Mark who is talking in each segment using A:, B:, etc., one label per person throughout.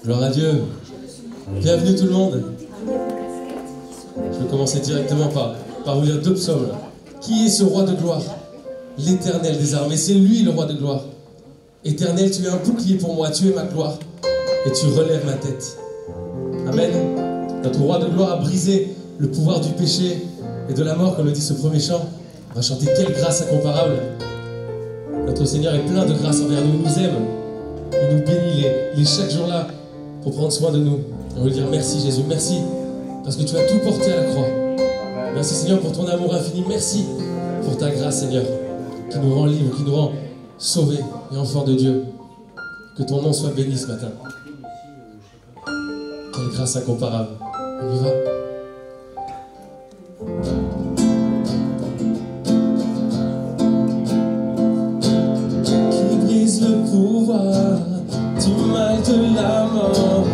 A: Gloire à Dieu. Bienvenue tout le monde. Je vais commencer directement par vous lire deux psaumes. Qui est ce roi de gloire? L'Éternel des armées, c'est lui le roi de gloire. Éternel, tu es un bouclier pour moi, tu es ma gloire, et tu relèves ma tête. Amen. Notre roi de gloire a brisé le pouvoir du péché et de la mort, comme le dit ce premier chant. On va chanter quelle grâce incomparable. Notre Seigneur est plein de grâce envers nous, il nous aime. Il nous bénit, il est chaque jour là pour prendre soin de nous. On veut lui dire merci Jésus, merci parce que tu as tout porté à la croix. Merci Seigneur pour ton amour infini, merci pour ta grâce Seigneur, qui nous rend libres, qui nous rend sauvés et enfants de Dieu. Que ton nom soit béni ce matin. Quelle grâce incomparable. On y va. Qui brise le pouvoir du mal de la mort,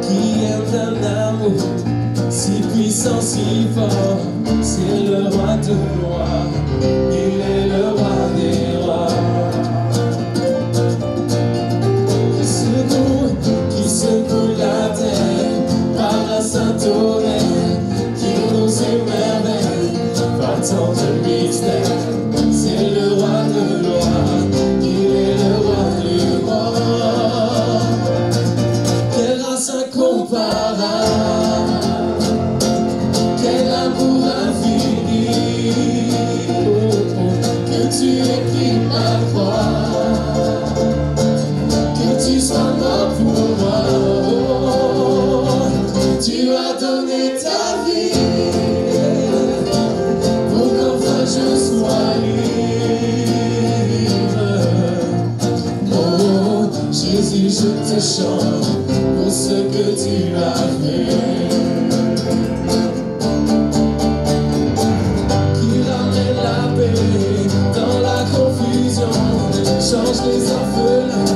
A: qui aime un amour si puissant, si fort, c'est le roi de gloire, il est le roi des rois. Qui secoue la terre par un saint tonnerre, qui nous émerveille par tant de mystères, c'est le roi de gloire, il est le roi des rois. Quelle grâce incomparable, quel amour infini, que tu aies pris ma croix, que tu sois mort pour moi, tu as donné ta vie pour qu'enfin je sois libre. Oh Jésus, je te chante pour ce que tu as fait. Change les orphelins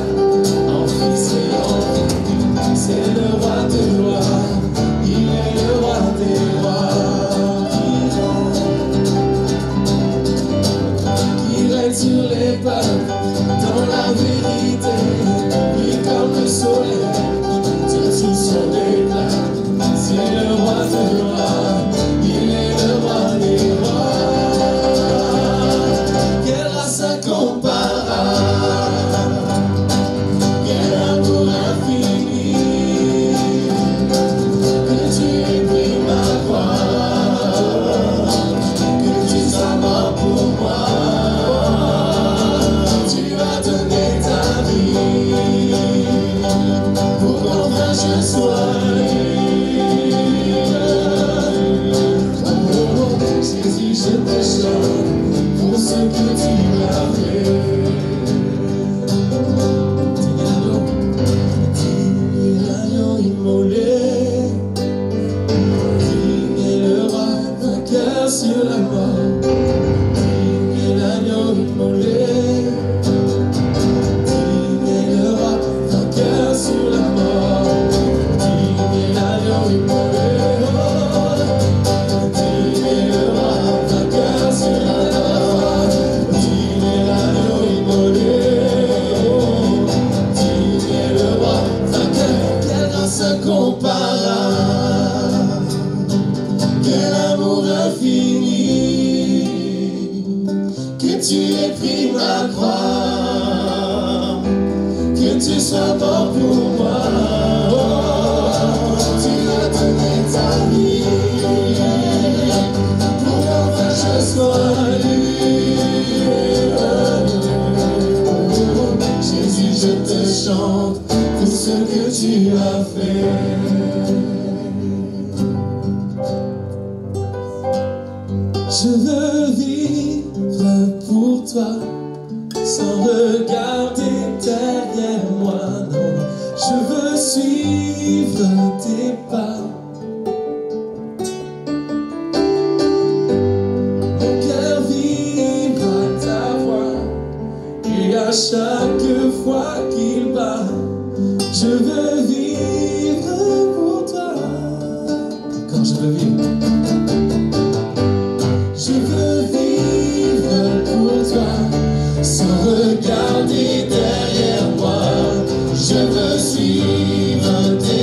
A: en fils et en filles, c'est le roi de gloire, il est le roi des rois, qui règne sur les peuples dans la vérité, lui comme le soleil de tout son éclat, c'est le roi de gloire, il est le roi des rois. Quelle grâce incomparable, je sois libre. Oh, Jésus, je te chante pour ce que tu as fait. Digne l'agneau immolé, digne est le roi vainqueur sur la mort, digne l'agneau immolé, digne est le roi vainqueur sur la mort. Quel amour infini, que tu aies pris ma croix, que tu sois mort pour moi, tu as donné ta vie pour qu'enfin je sois libre. Jésus, je te chante pour ce que tu as fait. Je veux vivre pour toi, sans regarder derrière moi, non. Je veux suivre tes pas. Mon cœur vibre à ta voix, et à chaque fois qu'il bat, je veux vivre pour toi. Quand je veux vivre, je veux vivre pour toi, sans regarder derrière moi. Je veux suivre tes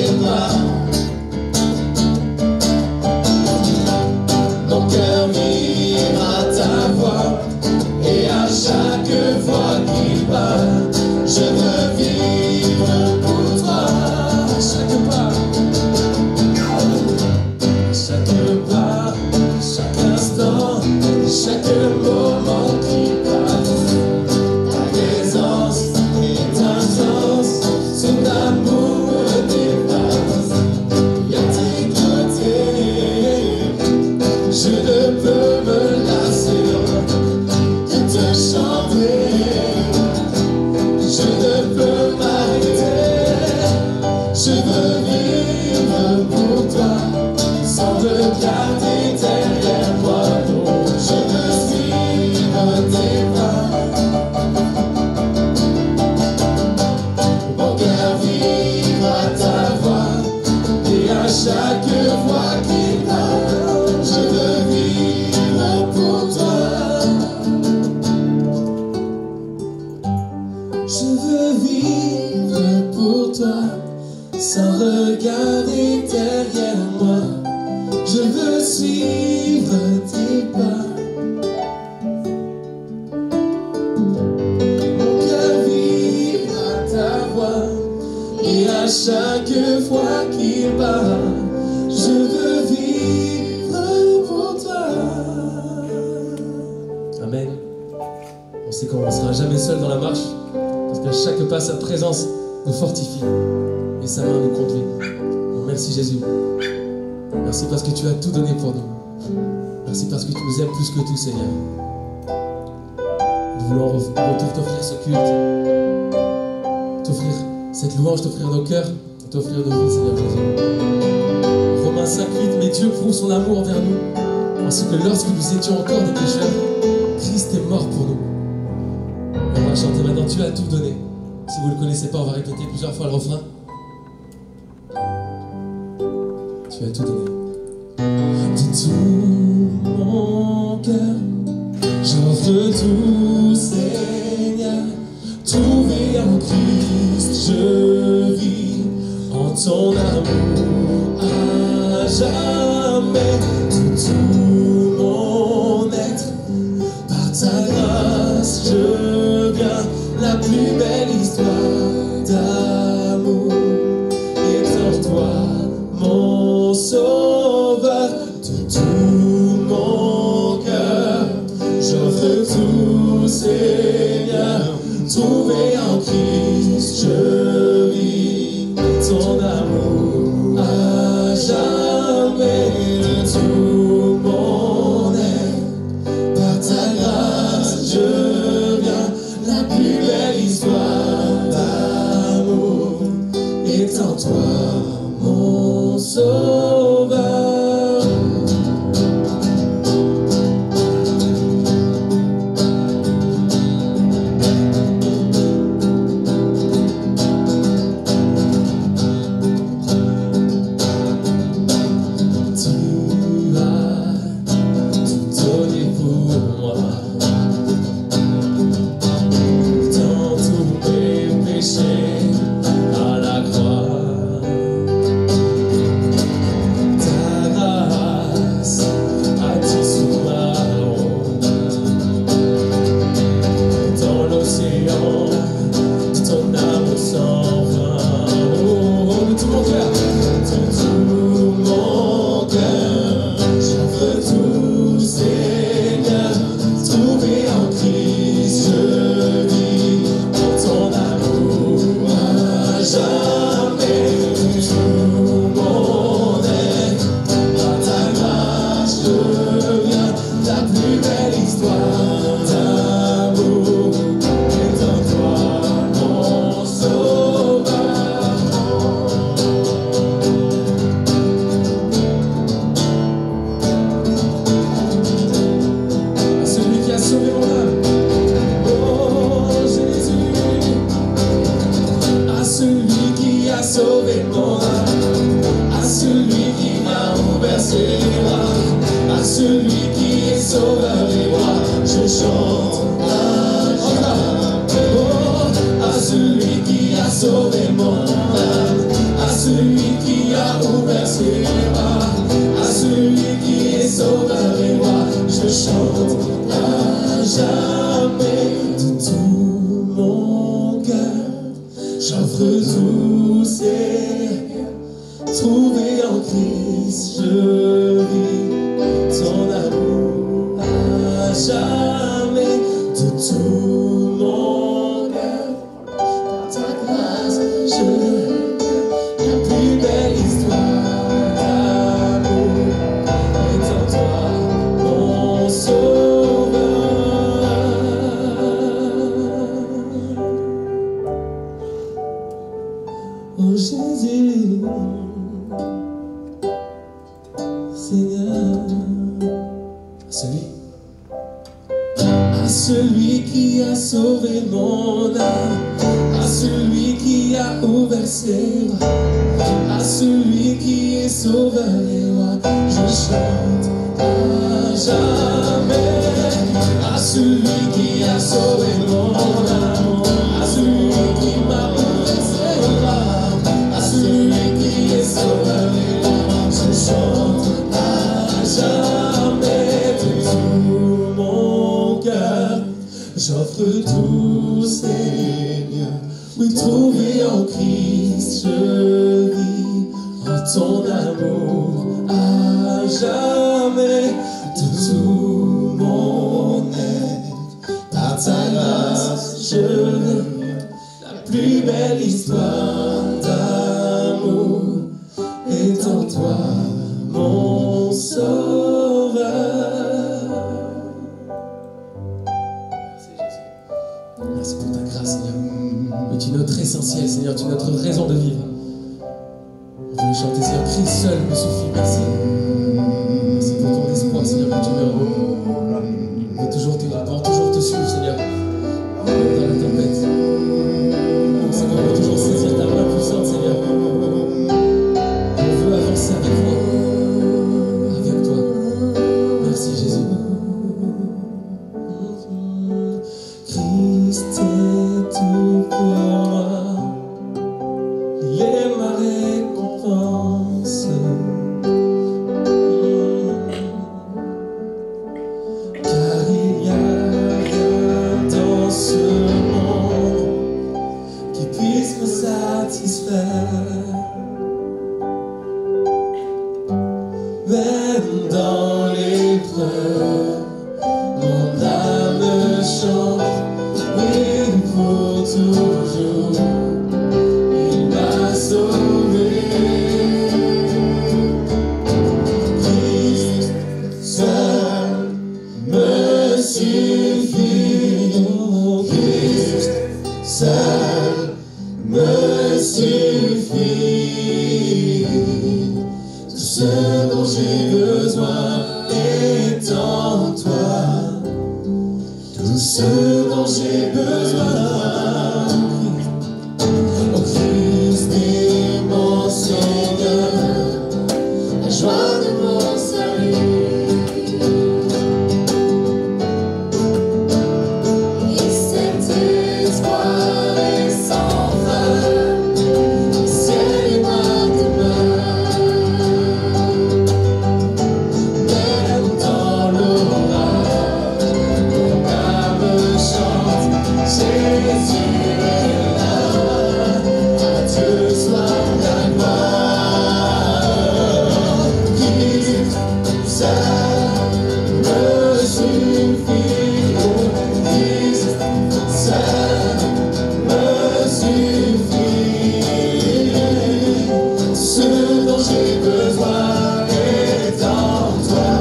A: Je veux vivre pour toi, sans regarder derrière moi. Oh, je veux suivre tes pas. Mon cœur vibre à ta voix, et à chaque fois qu'il parle, je veux vivre pour toi. Je veux vivre pour toi, sans regarder derrière moi. Je veux suivre tes pas. Mon cœur vibre à ta voix, et à chaque fois qu'il bat, je veux vivre pour toi. Amen. On sait qu'on ne sera jamais seul dans la marche, parce qu'à chaque pas, sa présence nous fortifie et sa main nous conduit. Donc, merci Jésus. Merci parce que tu as tout donné pour nous. Merci parce que tu nous aimes plus que tout, Seigneur. Nous voulons en retour t'offrir ce culte, t'offrir cette louange, t'offrir nos cœurs, t'offrir nos vies, Seigneur Jésus. Romains 5:8, mais Dieu prouve son amour envers nous, parce que lorsque nous étions encore des pécheurs, Christ est mort pour nous. Et on va chanter maintenant, tu as tout donné. Si vous ne le connaissez pas, on va répéter plusieurs fois le refrain. Tu as tout donné. De tout mon cœur, j'offre tout, Seigneur. Trouvé en Christ, je vis en ton amour à jamais. De tout mon être, par ta grâce, je viens. La plus belle histoire d'amour est en toi, mon sauveur. De tout mon cœur, j'offre tout, Seigneur. Trouvé en Christ, je vis ton amour à jamais. De tout mon être, par ta grâce, je viens. La plus belle histoire d'amour est en toi, mon sauveur. Jésus, Seigneur, à celui qui a sauvé mon âme, à celui qui a ouvert ses bras, à celui qui est sauveur et roi, je chante à jamais. À celui qui a sauvé mon âme, à celui qui m'a ouvert ses bras, à celui qui est sauveur et roi, je chante à jamais. De tout mon cœur, j'offre tout, Seigneur. Oui, trouvé en Christ, je vis en ton amour à jamais. De tout mon être, par ta grâce, je vis la plus belle histoire d'amour est en toi, mon sauveur. Merci Jésus. Merci pour ta grâce, Seigneur. Mais tu es notre essentiel, Seigneur, tu es notre raison de vivre. On veut chanter, Seigneur, Christ seul me suffit, merci. Merci pour ton espoir, Seigneur, que tu mets en nous. On veut toujours te suivre, Seigneur, dans la tempête. Seigneur, on veut toujours saisir ta main puissante, Seigneur. On veut avancer avec toi. Merci, Jésus. Christ est tout pour moi. Il est ma récompense. Car il n'y a rien dans ce monde qui puisse me satisfaire. Même dans l'épreuve, mon âme chante, oui, pour toujours. Il m'a sauvé. Christ seul me suffit. Oh, Christ seul me suffit. Tout ce dont j'ai besoin est en toi. Tout ce dont j'ai besoin. Oh, Christ est mon Seigneur, la joie de mon salut. Et cet espoir est sans fin, le ciel est ma demeure. Même dans l'orage, mon âme chante, Jésus est là, à Dieu soit la gloire. Christ seul me suffit, oh, Christ seul me suffit. Ce dont j'ai besoin est en toi.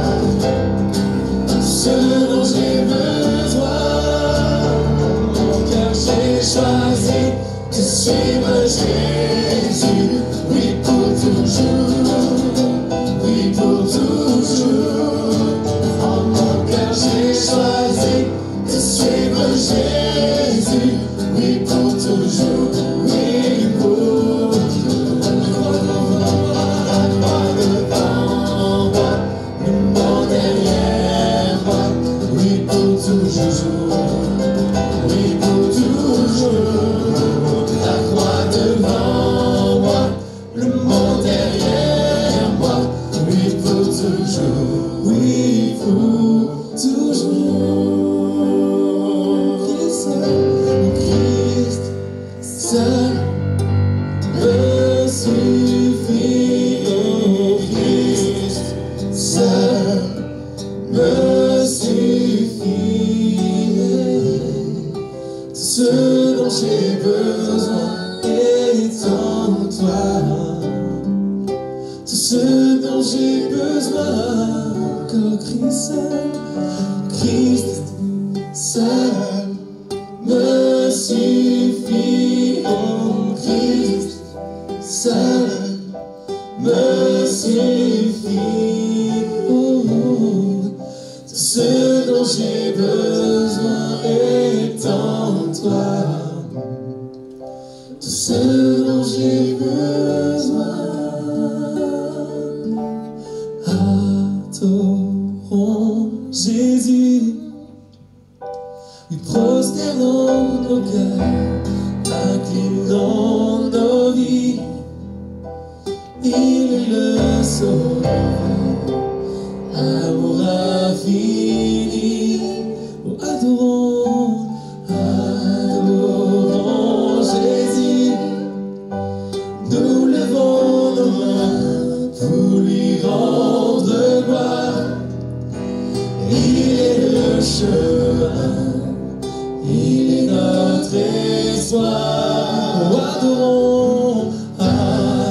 A: Ce dont j'ai besoin, mon cœur j'ai choisi de suivre Jésus. Oui, pour toujours, oui, pour toujours. En mon cœur j'ai choisi de suivre Jésus. Oui, pour toujours, oui, pour toujours. La croix devant moi, le monde derrière moi. Oui, pour toujours, oui, pour toujours. La croix devant moi, le monde derrière moi. Oui, pour toujours, oui, pour toujours. Christ seul me suffit. Oh, Christ seul me suffit. Tout ce dont j'ai besoin est en toi. Tout ce dont j'ai besoin, que Christ seul me suffit. Oh, Christ seul
B: seul me suffit. Oh, tout ce dont j'ai besoin est en toi. Tout ce dont j'ai besoin. Adorons Jésus, lui prosternons nos cœurs, inclinons nos vies. Il est le sauveur, amour infini. Oh, adorons, adorons Jésus. Nous levons nos mains pour lui rendre gloire. Il est le chemin, il est notre espoir. Oh, adorons,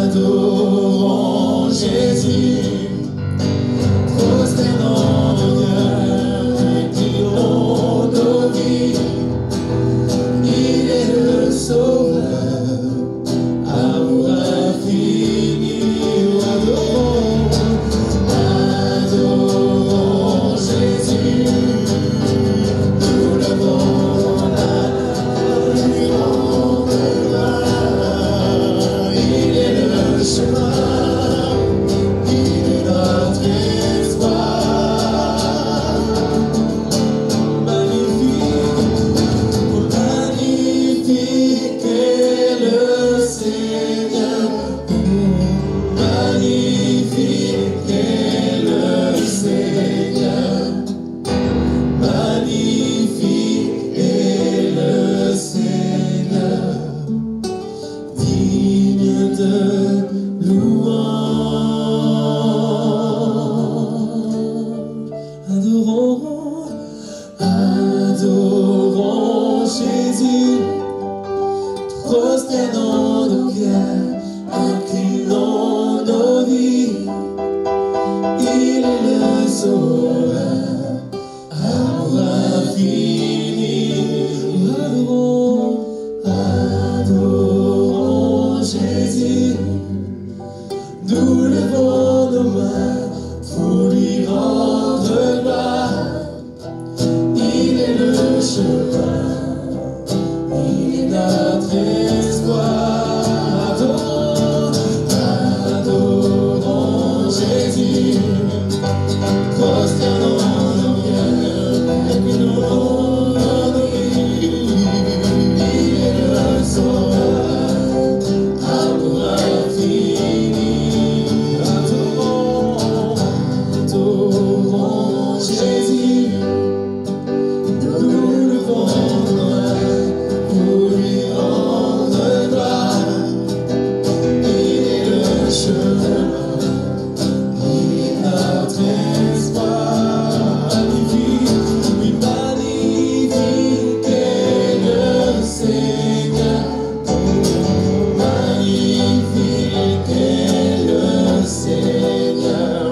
B: adorons Jésus. Prosternons nos cœurs, inclinons nos vies. Il est le sauveur, amour infini. Adorons, adorons Jésus. Nous levons la main, lui rendre gloire. Il est le chemin, il est notre espoir. Magnifique, magnifique est le Seigneur. Magnifique est le Seigneur. Magnifique est le Seigneur. Digne de louange. Adorons, adorons Jésus. Prosternons nos cœurs, inclinons nos vies. Il est le sauveur, amour infini. Adorons, adorons Jésus. Nous levons nos mains pour lui rendre gloire. Il est le chemin, il est notre espoir. Adorons, adorons Jésus. Prosternons nos cœurs, inclinons nos vies. Il est le sauveur, amour infini. Adorons, adorons Jésus. Nous levons nos mains pour lui rendre gloire. Il est le chemin, il est notre espoir. Magnifique, oui, magnifique est le Seigneur. Magnifique est le Seigneur.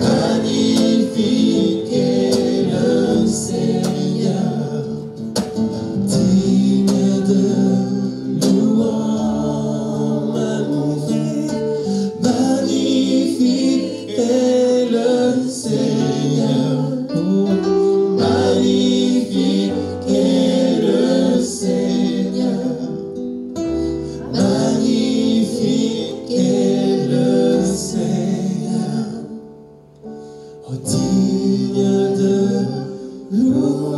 B: Magnifique est le Seigneur. Digne de louange. Magnifique, magnifique est le Seigneur. Oh, magnifique est le Seigneur. Magnifique est le Seigneur. Oh, digne de louange.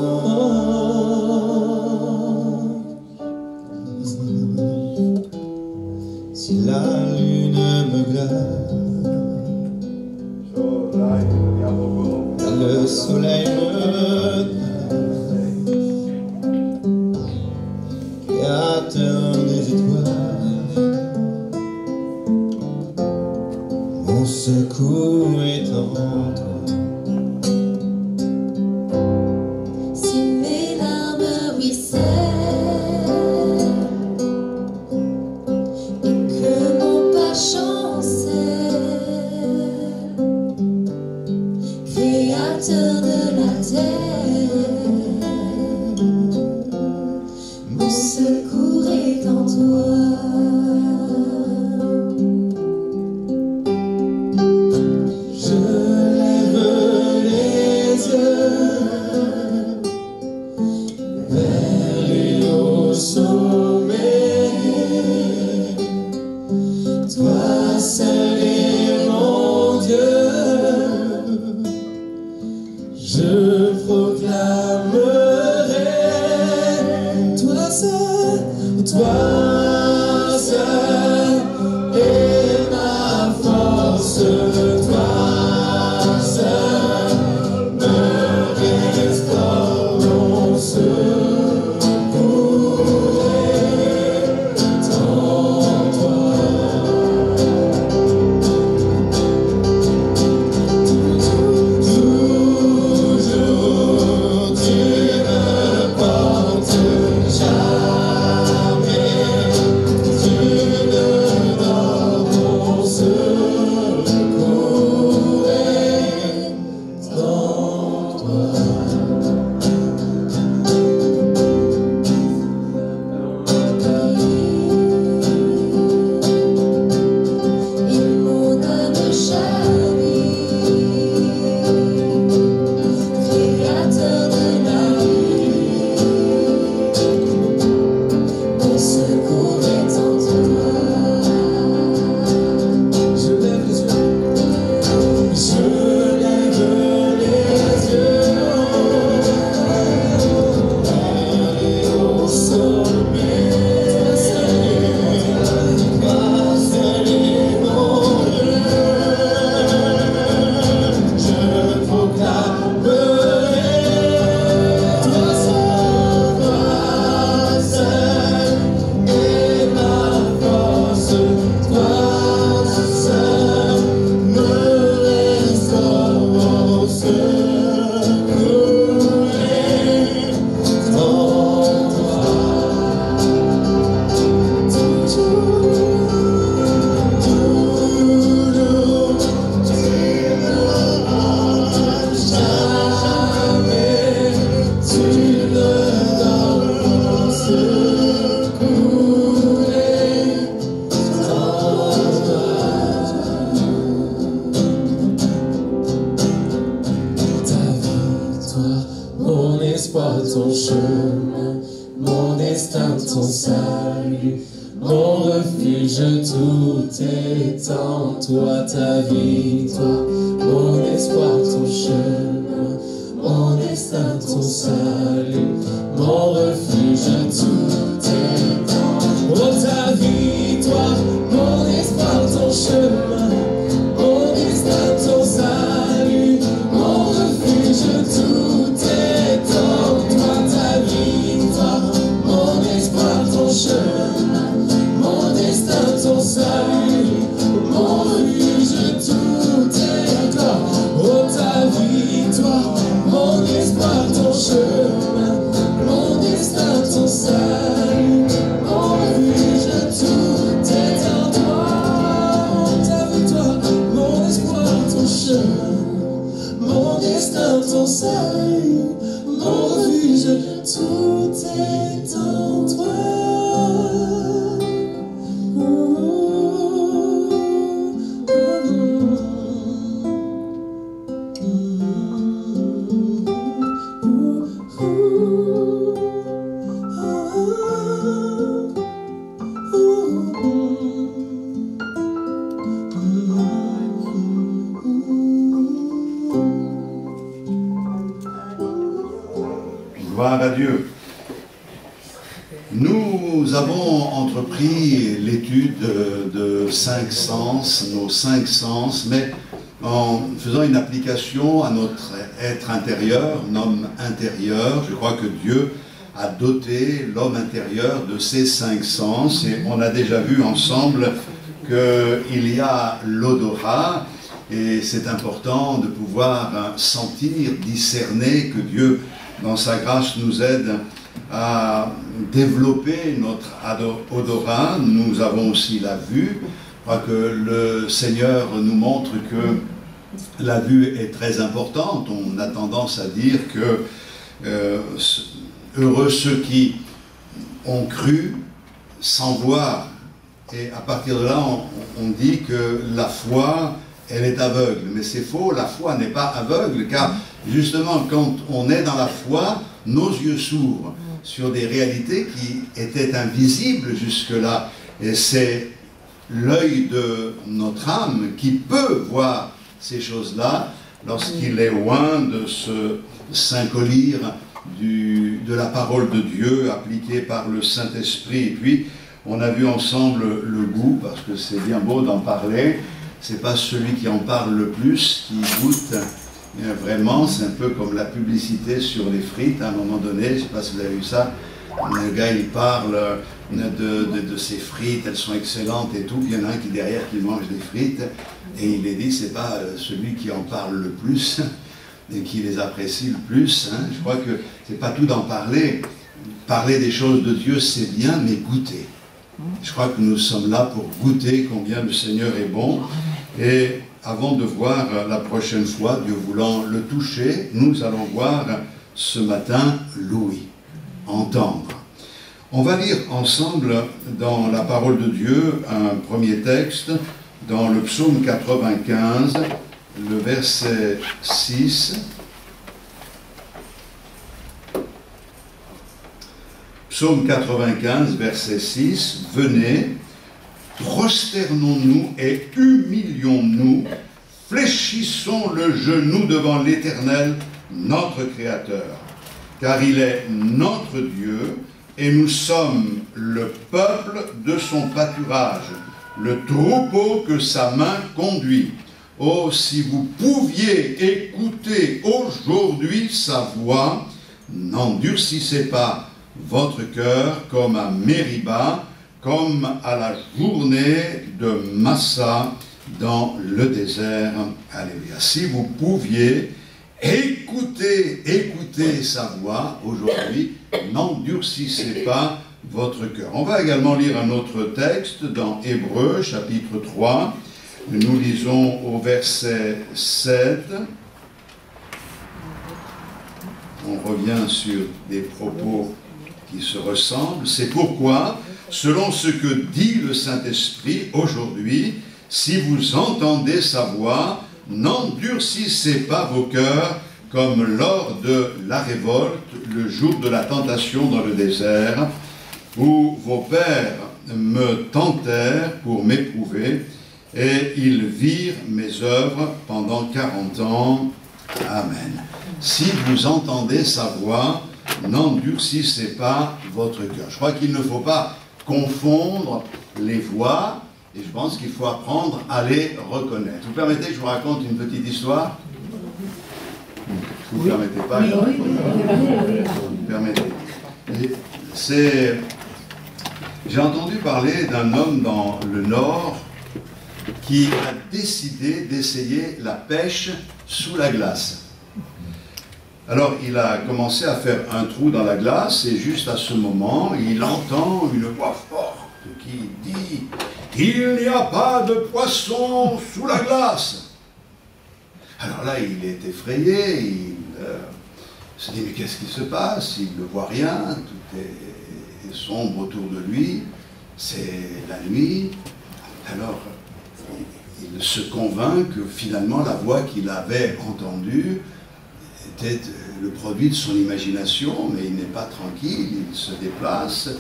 B: Si la lune me glace, le soleil me créateur des étoiles, mon secours est en toi.
C: Si mes larmes ruissellent et que mon pas chancelle, Créateur de la terre,
A: ton chemin, mon destin, ton salut, mon refuge, tout est en toi, ta victoire, mon espoir, ton chemin, mon destin, ton salut, mon refuge, tout est en toi, ta victoire, mon espoir, ton chemin, mon destin, ton salut, mon refuge, tout est en toi, ta victoire, mon espoir, ton chemin, mon destin, ton salut, mon refuge, tout est encore. Oh, ta victoire, mon espoir, ton chemin, mon destin, ton salut, mon refuge, tout est en toi. Oh, ta victoire, mon espoir, ton chemin, mon destin, ton salut, mon refuge, tout est en toi.
D: Gloire à Dieu. Nous avons entrepris l'étude de 5 sens, nos 5 sens, mais en faisant une application à notre être intérieur, l'homme intérieur. Je crois que Dieu a doté l'homme intérieur de ces 5 sens, et on a déjà vu ensemble qu'il y a l'odorat, et c'est important de pouvoir sentir, discerner, que Dieu, dans sa grâce, nous aide à développer notre odorat. Nous avons aussi la vue. Je crois que le Seigneur nous montre que la vue est très importante. On a tendance à dire que heureux ceux qui ont cru sans voir. Et à partir de là, on dit que la foi, elle est aveugle. Mais c'est faux, la foi n'est pas aveugle, car justement, quand on est dans la foi, nos yeux s'ouvrent sur des réalités qui étaient invisibles jusque-là. Et c'est l'œil de notre âme qui peut voir ces choses-là lorsqu'il est loin de se s'incolir de la parole de Dieu appliquée par le Saint-Esprit. Et puis, on a vu ensemble le goût, parce que c'est bien beau d'en parler. C'est pas celui qui en parle le plus qui goûte. Vraiment, c'est un peu comme la publicité sur les frites. À un moment donné, je ne sais pas si vous avez vu ça, le gars il parle de ses frites, elles sont excellentes et tout. Puis il y en a un qui derrière qui mange des frites et il les dit, c'est pas celui qui en parle le plus et qui les apprécie le plus. Hein. Je crois que c'est pas tout d'en parler. Parler des choses de Dieu, c'est bien, mais goûter. Je crois que nous sommes là pour goûter combien le Seigneur est bon. Et avant de voir la prochaine fois, Dieu voulant le toucher, nous allons voir ce matin Louis, entendre. On va lire ensemble dans la parole de Dieu un premier texte, dans le psaume 95, le verset 6. Psaume 95, verset 6, « Venez, prosternons-nous et humilions-nous, fléchissons le genou devant l'Éternel, notre Créateur, car il est notre Dieu, et nous sommes le peuple de son pâturage, le troupeau que sa main conduit. Oh, si vous pouviez écouter aujourd'hui sa voix, n'endurcissez pas votre cœur comme à Mériba, comme à la journée de Massa dans le désert. Alléluia. Si vous pouviez écouter sa voix aujourd'hui, n'endurcissez pas votre cœur. On va également lire un autre texte dans Hébreux, chapitre 3. Nous lisons au verset 7. On revient sur des propos qui se ressemblent. C'est pourquoi, selon ce que dit le Saint-Esprit aujourd'hui, si vous entendez sa voix, n'endurcissez pas vos cœurs comme lors de la révolte, le jour de la tentation dans le désert, où vos pères me tentèrent pour m'éprouver, et ils virent mes œuvres pendant 40 ans. Amen. Si vous entendez sa voix, n'endurcissez pas votre cœur. Je crois qu'il ne faut pas confondre les voix, et je pense qu'il faut apprendre à les reconnaître. Vous permettez que je vous raconte une petite histoire? Vous ne permettez pas? Vous permettez. J'ai entendu parler d'un homme dans le Nord qui a décidé d'essayer la pêche sous la glace. Alors il a commencé à faire un trou dans la glace et juste à ce moment, il entend une voix forte qui dit « Il n'y a pas de poisson sous la glace !» Alors là, il est effrayé, il se dit « Mais qu'est-ce qui se passe ?» Il ne voit rien, tout est sombre autour de lui, c'est la nuit. Alors, il se convainc que finalement la voix qu'il avait entendue était le produit de son imagination, mais il n'est pas tranquille, il se déplace,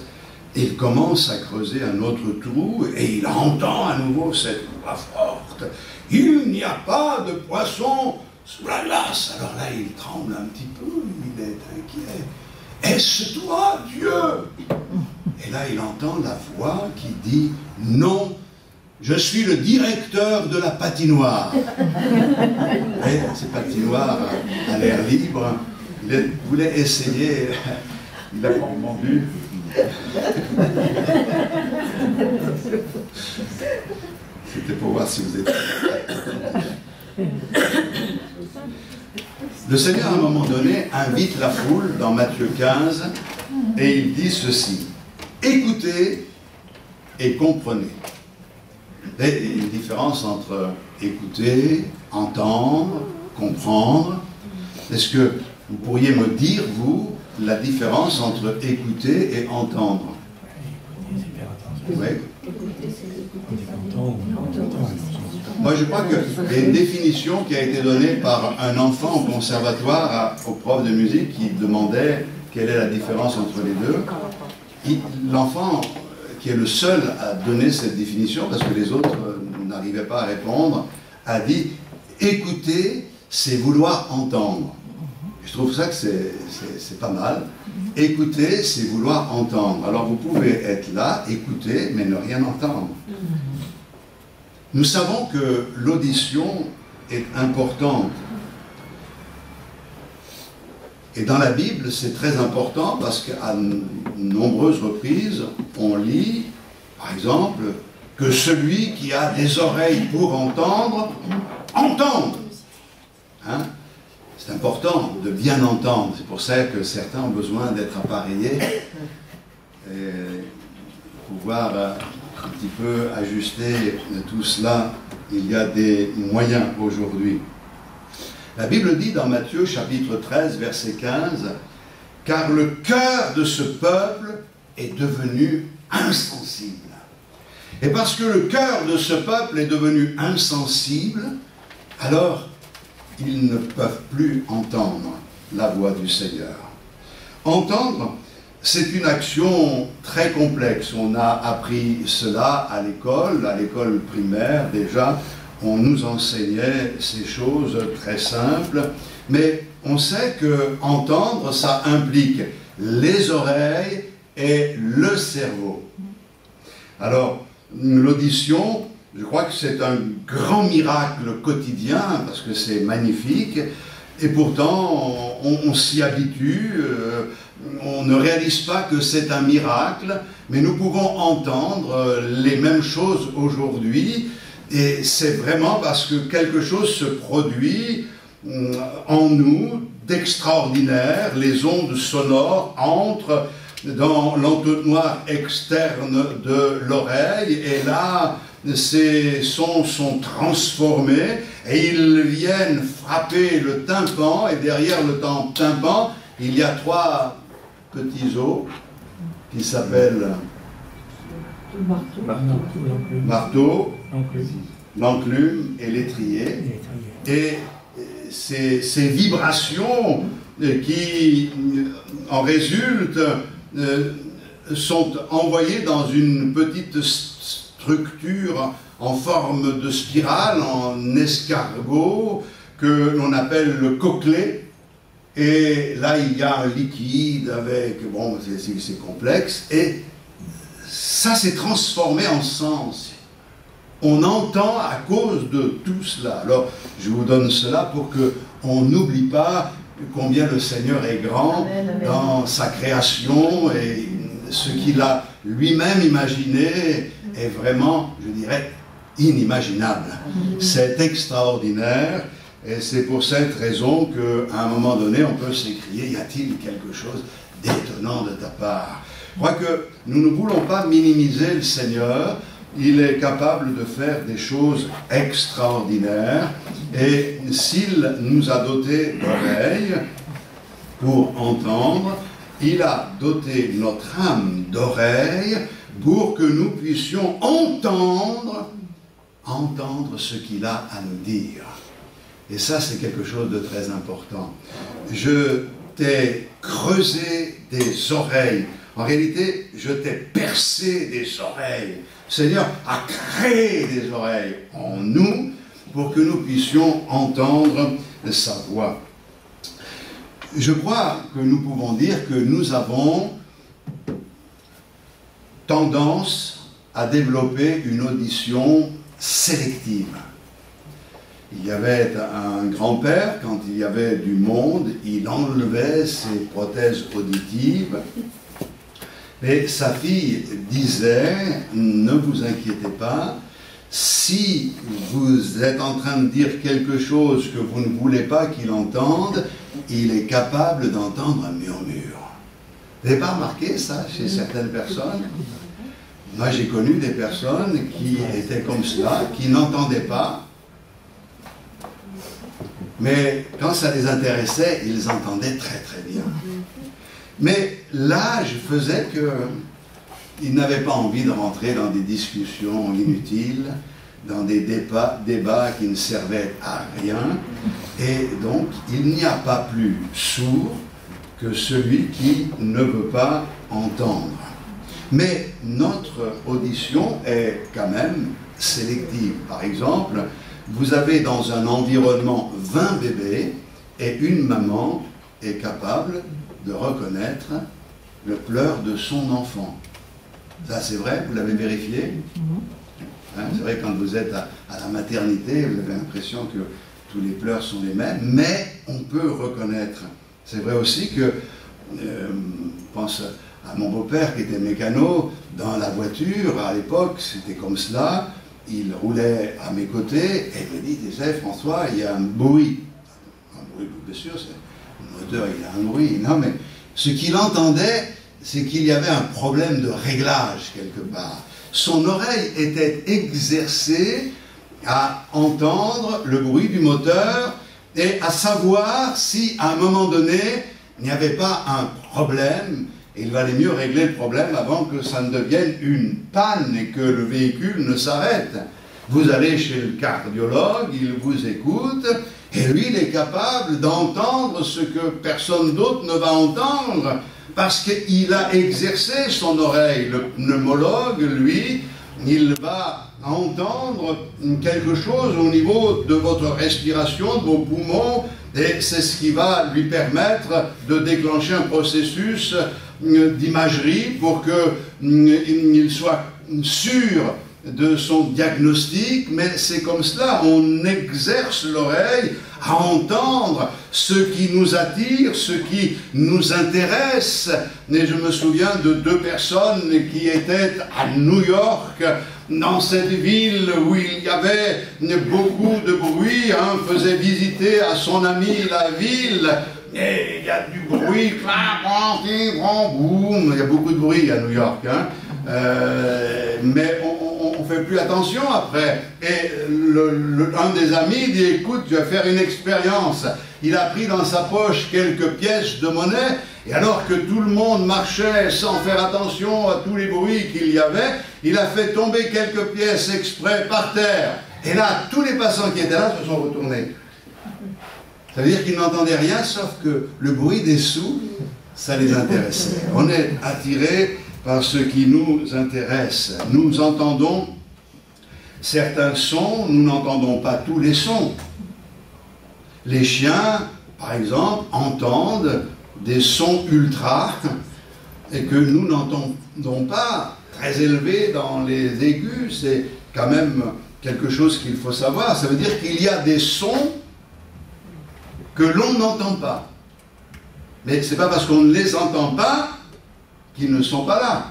D: et il commence à creuser un autre trou, et il entend à nouveau cette voix forte. « Il n'y a pas de poisson sous la glace !» Alors là, il tremble un petit peu, il est inquiet. « Est-ce toi, Dieu ?» Et là, il entend la voix qui dit « Non, je suis le directeur de la patinoire. » Et cette patinoire à l'air libre, il voulait essayer, il a probablement vu. C'était pour voir si vous étiez. Le Seigneur, à un moment donné, invite la foule dans Matthieu 15 et il dit ceci: écoutez et comprenez. Il y a une différence entre écouter, entendre, comprendre. Est-ce que vous pourriez me dire, vous, la différence entre écouter et entendre? Oui. Moi, je crois qu'il y a une définition qui a été donnée par un enfant au conservatoire au prof de musique qui demandait quelle est la différence entre les deux. L'enfant, qui est le seul à donner cette définition, parce que les autres n'arrivaient pas à répondre, a dit « écouter, c'est vouloir entendre ». Je trouve ça que c'est pas mal. Écouter, c'est vouloir entendre. Alors vous pouvez être là, écouter, mais ne rien entendre. Nous savons que l'audition est importante. Et dans la Bible, c'est très important parce qu'à nombreuses reprises, on lit, par exemple, que celui qui a des oreilles pour entendre, entende. Hein? C'est important de bien entendre. C'est pour ça que certains ont besoin d'être appareillés et pouvoir un petit peu ajuster tout cela. Il y a des moyens aujourd'hui. La Bible dit dans Matthieu chapitre 13, verset 15, « Car le cœur de ce peuple est devenu insensible. » Et parce que le cœur de ce peuple est devenu insensible, alors ils ne peuvent plus entendre la voix du Seigneur. Entendre, c'est une action très complexe. On a appris cela à l'école primaire déjà. On nous enseignait ces choses très simples, mais on sait que entendre, ça implique les oreilles et le cerveau. Alors, l'audition, je crois que c'est un grand miracle quotidien, parce que c'est magnifique, et pourtant, on s'y habitue, on ne réalise pas que c'est un miracle, mais nous pouvons entendre les mêmes choses aujourd'hui, et c'est vraiment parce que quelque chose se produit en nous d'extraordinaire. Les ondes sonores entrent dans l'entonnoir externe de l'oreille, et là, ces sons sont transformés, et ils viennent frapper le tympan, et derrière le tympan, il y a trois petits os qui s'appellent marteau, l'enclume et l'étrier. Et ces vibrations qui en résultent sont envoyées dans une petite structure en forme de spirale, en escargot, que l'on appelle le cochlée. Et là, il y a un liquide avec, bon, c'est complexe, et ça s'est transformé en sens. On entend à cause de tout cela. Alors, je vous donne cela pour qu'on n'oublie pas combien le Seigneur est grand dans sa création, et ce qu'il a lui-même imaginé est vraiment, je dirais, inimaginable. C'est extraordinaire. Et c'est pour cette raison qu'à un moment donné, on peut s'écrier, y a-t-il quelque chose d'étonnant de ta part? Je crois que nous ne voulons pas minimiser le Seigneur. Il est capable de faire des choses extraordinaires. Et s'il nous a doté d'oreilles pour entendre, il a doté notre âme d'oreilles pour que nous puissions entendre ce qu'il a à nous dire. Et ça, c'est quelque chose de très important. Je t'ai creusé des oreilles. En réalité, je t'ai percé des oreilles. Le Seigneur a créé des oreilles en nous pour que nous puissions entendre sa voix. Je crois que nous pouvons dire que nous avons tendance à développer une audition sélective. Il y avait un grand-père, quand il y avait du monde, il enlevait ses prothèses auditives. Mais sa fille disait, ne vous inquiétez pas, si vous êtes en train de dire quelque chose que vous ne voulez pas qu'il entende, il est capable d'entendre un murmure. Vous n'avez pas remarqué ça chez certaines personnes? Moi j'ai connu des personnes qui étaient comme cela, qui n'entendaient pas, mais quand ça les intéressait, ils entendaient très très bien. Mais l'âge faisait qu'ils n'avaient pas envie de rentrer dans des discussions inutiles, dans des débats qui ne servaient à rien. Et donc, il n'y a pas plus sourd que celui qui ne veut pas entendre. Mais notre audition est quand même sélective. Par exemple, vous avez dans un environnement 20 bébés et une maman est capable de reconnaître le pleur de son enfant. Ça c'est vrai, vous l'avez vérifié? Hein, c'est vrai, quand vous êtes à la maternité, vous avez l'impression que tous les pleurs sont les mêmes, mais on peut reconnaître. C'est vrai aussi que, je pense à mon beau-père qui était mécano, dans la voiture, à l'époque, c'était comme cela, il roulait à mes côtés et me disait, François, il y a un bruit. Un bruit, bien sûr, c'est le moteur, il a un bruit. Non, mais ce qu'il entendait, c'est qu'il y avait un problème de réglage quelque part. Son oreille était exercée à entendre le bruit du moteur et à savoir si, à un moment donné, il n'y avait pas un problème. Il valait mieux régler le problème avant que ça ne devienne une panne et que le véhicule ne s'arrête. Vous allez chez le cardiologue, il vous écoute, et lui, il est capable d'entendre ce que personne d'autre ne va entendre, parce qu'il a exercé son oreille. Le pneumologue, lui, il va entendre quelque chose au niveau de votre respiration, de vos poumons, et c'est ce qui va lui permettre de déclencher un processus d'imagerie pour qu'il soit sûr de son diagnostic, mais c'est comme cela, on exerce l'oreille à entendre ce qui nous attire, ce qui nous intéresse. Et je me souviens de 2 personnes qui étaient à New York, dans cette ville où il y avait beaucoup de bruit. Un faisait visiter à son ami la ville, et il y a du bruit, boum, il y a beaucoup de bruit à New York, hein. Mais on ne fait plus attention après. Et un des amis dit, écoute, tu vas faire une expérience. Il a pris dans sa poche quelques pièces de monnaie, et alors que tout le monde marchait sans faire attention à tous les bruits qu'il y avait, il a fait tomber quelques pièces exprès par terre. Et là, tous les passants qui étaient là se sont retournés. Ça veut dire qu'ils n'entendaient rien, sauf que le bruit des sous, ça les intéressait. On est attiré par ce qui nous intéresse. Nous entendons certains sons, nous n'entendons pas tous les sons. Les chiens, par exemple, entendent des sons ultra et que nous n'entendons pas, très élevés dans les aigus. C'est quand même quelque chose qu'il faut savoir. Ça veut dire qu'il y a des sons que l'on n'entend pas. Mais ce n'est pas parce qu'on ne les entend pas qu'ils ne sont pas là.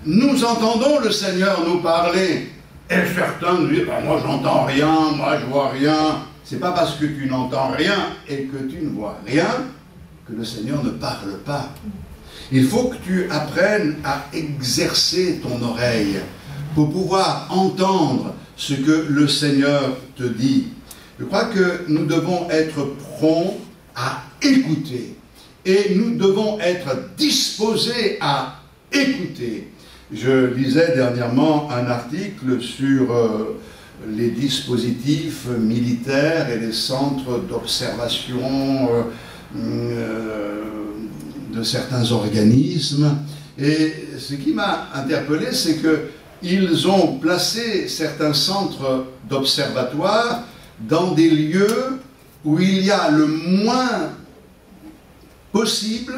D: Nous entendons le Seigneur nous parler, et certains nous disent « moi j'entends rien, moi je vois rien ». Ce n'est pas parce que tu n'entends rien et que tu ne vois rien que le Seigneur ne parle pas. Il faut que tu apprennes à exercer ton oreille pour pouvoir entendre ce que le Seigneur te dit. Je crois que nous devons être prompts à écouter et nous devons être disposés à écouter. Je lisais dernièrement un article sur les dispositifs militaires et les centres d'observation de certains organismes. Et ce qui m'a interpellé, c'est qu'ils ont placé certains centres d'observatoire dans des lieux où il y a le moins possible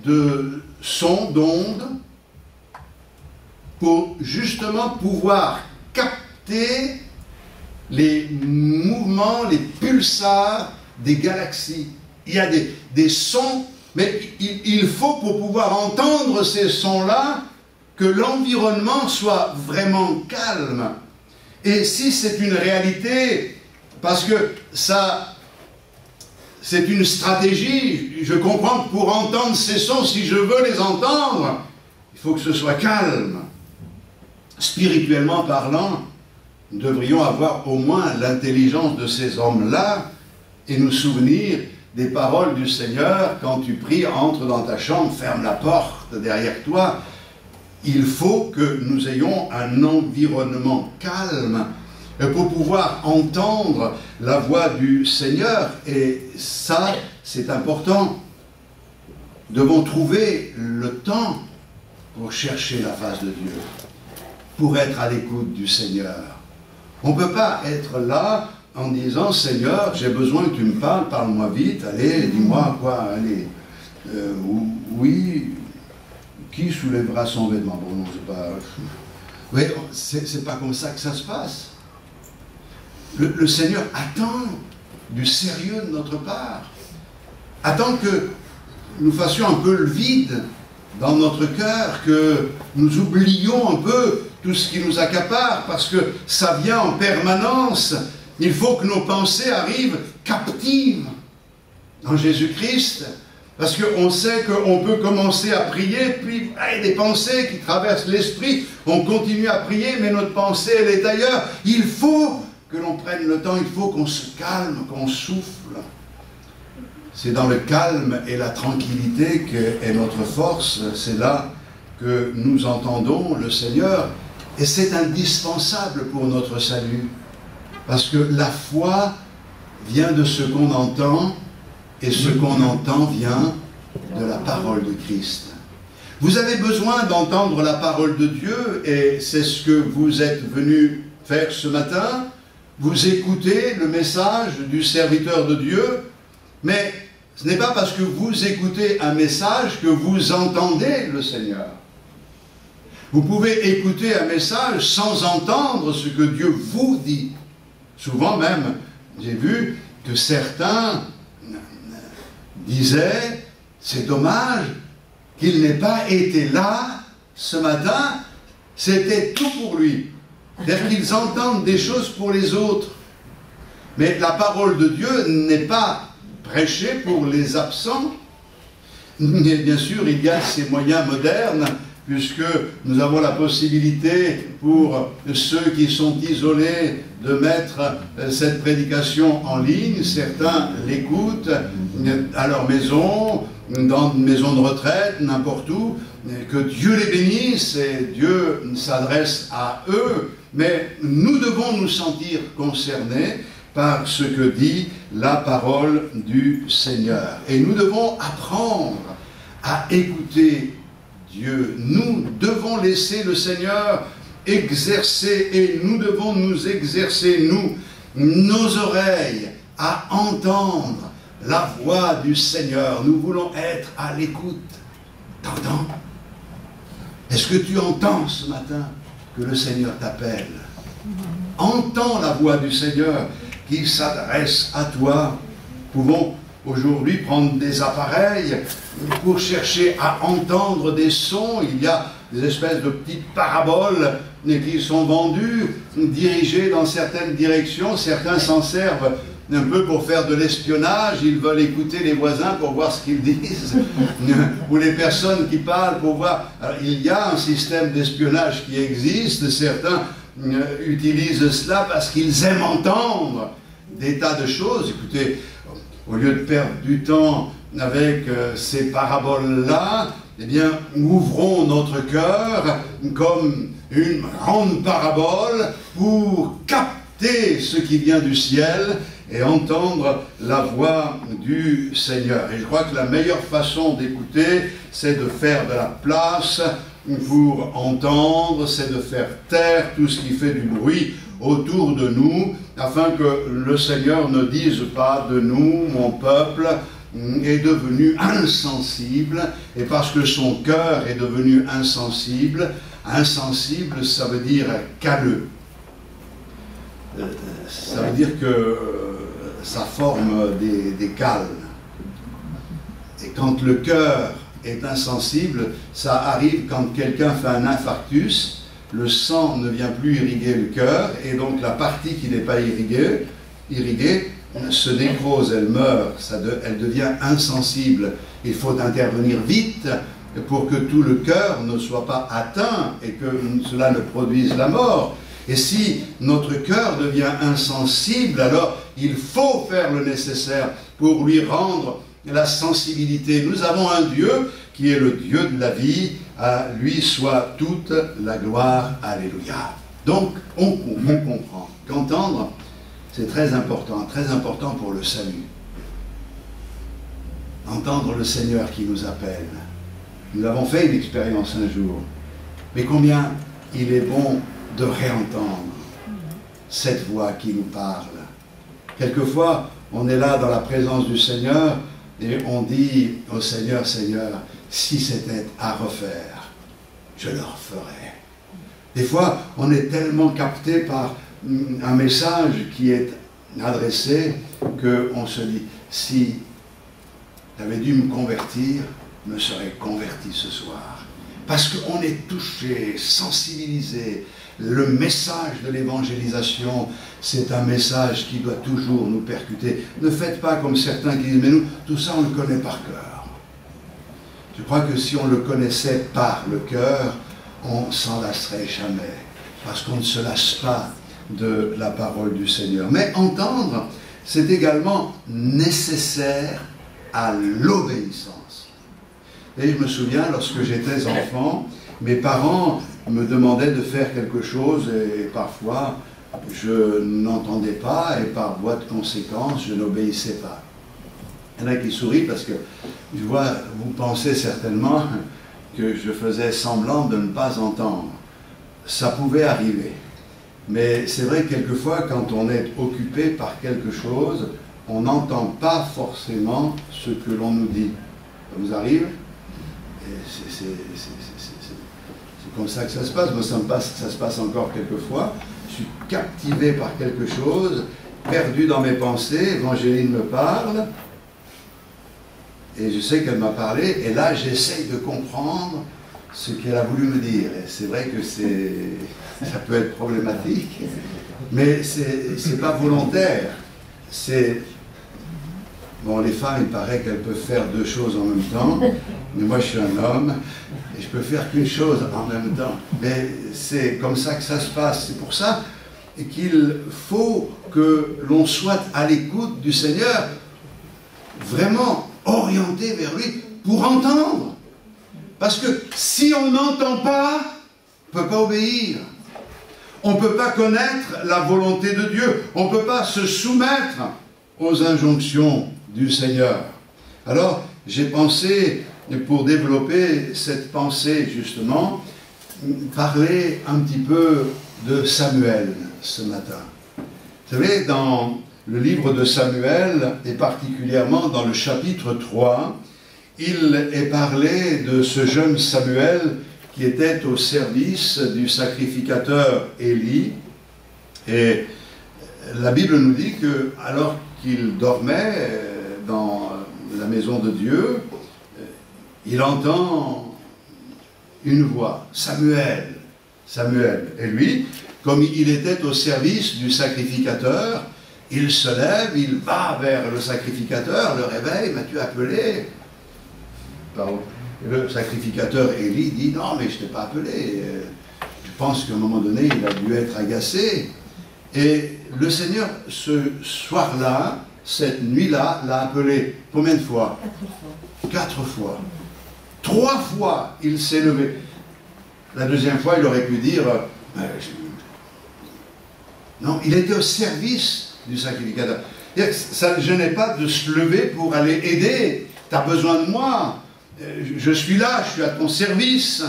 D: de sons, d'ondes, pour justement pouvoir capter les mouvements, les pulsars des galaxies. Il y a des sons, mais il faut pour pouvoir entendre ces sons-là que l'environnement soit vraiment calme. Et si c'est une réalité, parce que ça, c'est une stratégie, je comprends que pour entendre ces sons, si je veux les entendre, il faut que ce soit calme. Spirituellement parlant, nous devrions avoir au moins l'intelligence de ces hommes-là et nous souvenir des paroles du Seigneur. Quand tu pries, entre dans ta chambre, ferme la porte derrière toi. Il faut que nous ayons un environnement calme pour pouvoir entendre la voix du Seigneur. Et ça, c'est important. Nous devons trouver le temps pour chercher la face de Dieu, pour être à l'écoute du Seigneur. On ne peut pas être là en disant « Seigneur, j'ai besoin que tu me parles, parle-moi vite, allez, dis-moi quoi, allez. Oui, qui soulèvera son vêtement ?» Bon, non, c'est pas... Oui, c'est pas comme ça que ça se passe. Le Seigneur attend du sérieux de notre part. Attend que nous fassions un peu le vide dans notre cœur, que nous oublions un peu tout ce qui nous accapare, parce que ça vient en permanence. Il faut que nos pensées arrivent captives en Jésus-Christ, parce qu'on sait qu'on peut commencer à prier, puis il y a des pensées qui traversent l'esprit, on continue à prier, mais notre pensée, elle est ailleurs. Il faut que l'on prenne le temps, il faut qu'on se calme, qu'on souffle. C'est dans le calme et la tranquillité qu'est notre force, c'est là que nous entendons le Seigneur, et c'est indispensable pour notre salut, parce que la foi vient de ce qu'on entend, et ce qu'on entend vient de la parole de Christ. Vous avez besoin d'entendre la parole de Dieu, et c'est ce que vous êtes venus faire ce matin. Vous écoutez le message du serviteur de Dieu, mais ce n'est pas parce que vous écoutez un message que vous entendez le Seigneur. Vous pouvez écouter un message sans entendre ce que Dieu vous dit. Souvent même, j'ai vu que certains disaient « c'est dommage qu'il n'ait pas été là ce matin, c'était tout pour lui ». C'est-à-dire qu'ils entendent des choses pour les autres. Mais la parole de Dieu n'est pas prêchée pour les absents. Mais bien sûr, il y a ces moyens modernes, puisque nous avons la possibilité pour ceux qui sont isolés de mettre cette prédication en ligne. Certains l'écoutent à leur maison, dans une maison de retraite, n'importe où. Que Dieu les bénisse et Dieu s'adresse à eux. Mais nous devons nous sentir concernés par ce que dit la parole du Seigneur. Et nous devons apprendre à écouter Dieu. Nous devons laisser le Seigneur exercer et nous devons nous exercer, nous, nos oreilles, à entendre la voix du Seigneur. Nous voulons être à l'écoute. T'entends? Est-ce que tu entends ce matin que le Seigneur t'appelle? Entends la voix du Seigneur qui s'adresse à toi. Nous pouvons aujourd'hui prendre des appareils pour chercher à entendre des sons. Il y a des espèces de petites paraboles qui sont vendues, dirigées dans certaines directions. Certains s'en servent un peu pour faire de l'espionnage. Ils veulent écouter les voisins pour voir ce qu'ils disent, ou les personnes qui parlent pour voir. Alors, il y a un système d'espionnage qui existe. Certains utilisent cela parce qu'ils aiment entendre des tas de choses. Écoutez, au lieu de perdre du temps avec ces paraboles-là, eh bien, ouvrons notre cœur comme une grande parabole pour capter ce qui vient du ciel et entendre la voix du Seigneur. Et je crois que la meilleure façon d'écouter, c'est de faire de la place pour entendre, c'est de faire taire tout ce qui fait du bruit autour de nous, afin que le Seigneur ne dise pas de nous, mon peuple est devenu insensible, et parce que son cœur est devenu insensible, insensible ça veut dire calleux. Ça veut dire que ça forme des cales. Et quand le cœur est insensible, ça arrive quand quelqu'un fait un infarctus, le sang ne vient plus irriguer le cœur, et donc la partie qui n'est pas irriguée se nécrose, elle meurt, elle devient insensible. Il faut intervenir vite pour que tout le cœur ne soit pas atteint et que cela ne produise la mort. Et si notre cœur devient insensible, alors il faut faire le nécessaire pour lui rendre la sensibilité. Nous avons un Dieu qui est le Dieu de la vie, à lui soit toute la gloire. Alléluia. Donc, on comprend qu'entendre, c'est très important pour le salut. Entendre le Seigneur qui nous appelle. Nous avons fait une expérience un jour, mais combien il est bon de réentendre cette voix qui nous parle. Quelquefois, on est là dans la présence du Seigneur et on dit au Seigneur, Seigneur, si c'était à refaire, je le referais. Des fois, on est tellement capté par un message qui est adressé qu'on se dit, si j'avais dû me convertir, je me serais converti ce soir. Parce qu'on est touché, sensibilisé. Le message de l'évangélisation, c'est un message qui doit toujours nous percuter. Ne faites pas comme certains qui disent, mais nous, tout ça on le connaît par cœur. Je crois que si on le connaissait par le cœur, on s'en lasserait jamais. Parce qu'on ne se lasse pas de la parole du Seigneur. Mais entendre, c'est également nécessaire à l'obéissance. Et je me souviens, lorsque j'étais enfant, mes parents me demandaient de faire quelque chose et parfois je n'entendais pas et par voie de conséquence, je n'obéissais pas. Il y en a qui sourient parce que, je vois, vous pensez certainement que je faisais semblant de ne pas entendre. Ça pouvait arriver. Mais c'est vrai que quelquefois, quand on est occupé par quelque chose, on n'entend pas forcément ce que l'on nous dit. Ça vous arrive? C'est comme ça que ça se passe. Moi, ça se passe encore quelquefois. Je suis captivé par quelque chose, perdu dans mes pensées. Évangéline me parle, et je sais qu'elle m'a parlé, et là, j'essaye de comprendre ce qu'elle a voulu me dire. Et c'est vrai que ça peut être problématique, mais c'est pas volontaire. Bon, les femmes, il paraît qu'elles peuvent faire deux choses en même temps, mais moi je suis un homme, et je peux faire qu'une chose en même temps. Mais c'est comme ça que ça se passe. C'est pour ça qu'il faut que l'on soit à l'écoute du Seigneur, vraiment orienté vers lui, pour entendre. Parce que si on n'entend pas, on ne peut pas obéir. on ne peut pas connaître la volonté de Dieu, on ne peut pas se soumettre aux injonctions du Seigneur. Alors, j'ai pensé, pour développer cette pensée justement, parler un petit peu de Samuel ce matin. Vous savez, dans le livre de Samuel, et particulièrement dans le chapitre 3, il est parlé de ce jeune Samuel qui était au service du sacrificateur Élie. Et la Bible nous dit que, alors qu'il dormait dans la maison de Dieu, il entend une voix, Samuel, Samuel. Et lui, comme il était au service du sacrificateur, il se lève, il va vers le sacrificateur, le réveille, m'as-tu appelé? Pardon. Et le sacrificateur Élie dit, non mais je ne t'ai pas appelé. Je pense qu'à un moment donné, il a dû être agacé. Et le Seigneur, ce soir-là, cette nuit-là, l'a appelé combien de fois? 4 fois. 3 fois, il s'est levé. La deuxième fois, il aurait pu dire, non, il était au service du sacrificateur. Ça ne gênait pas de se lever pour aller aider. Tu as besoin de moi. Je suis là, je suis à ton service.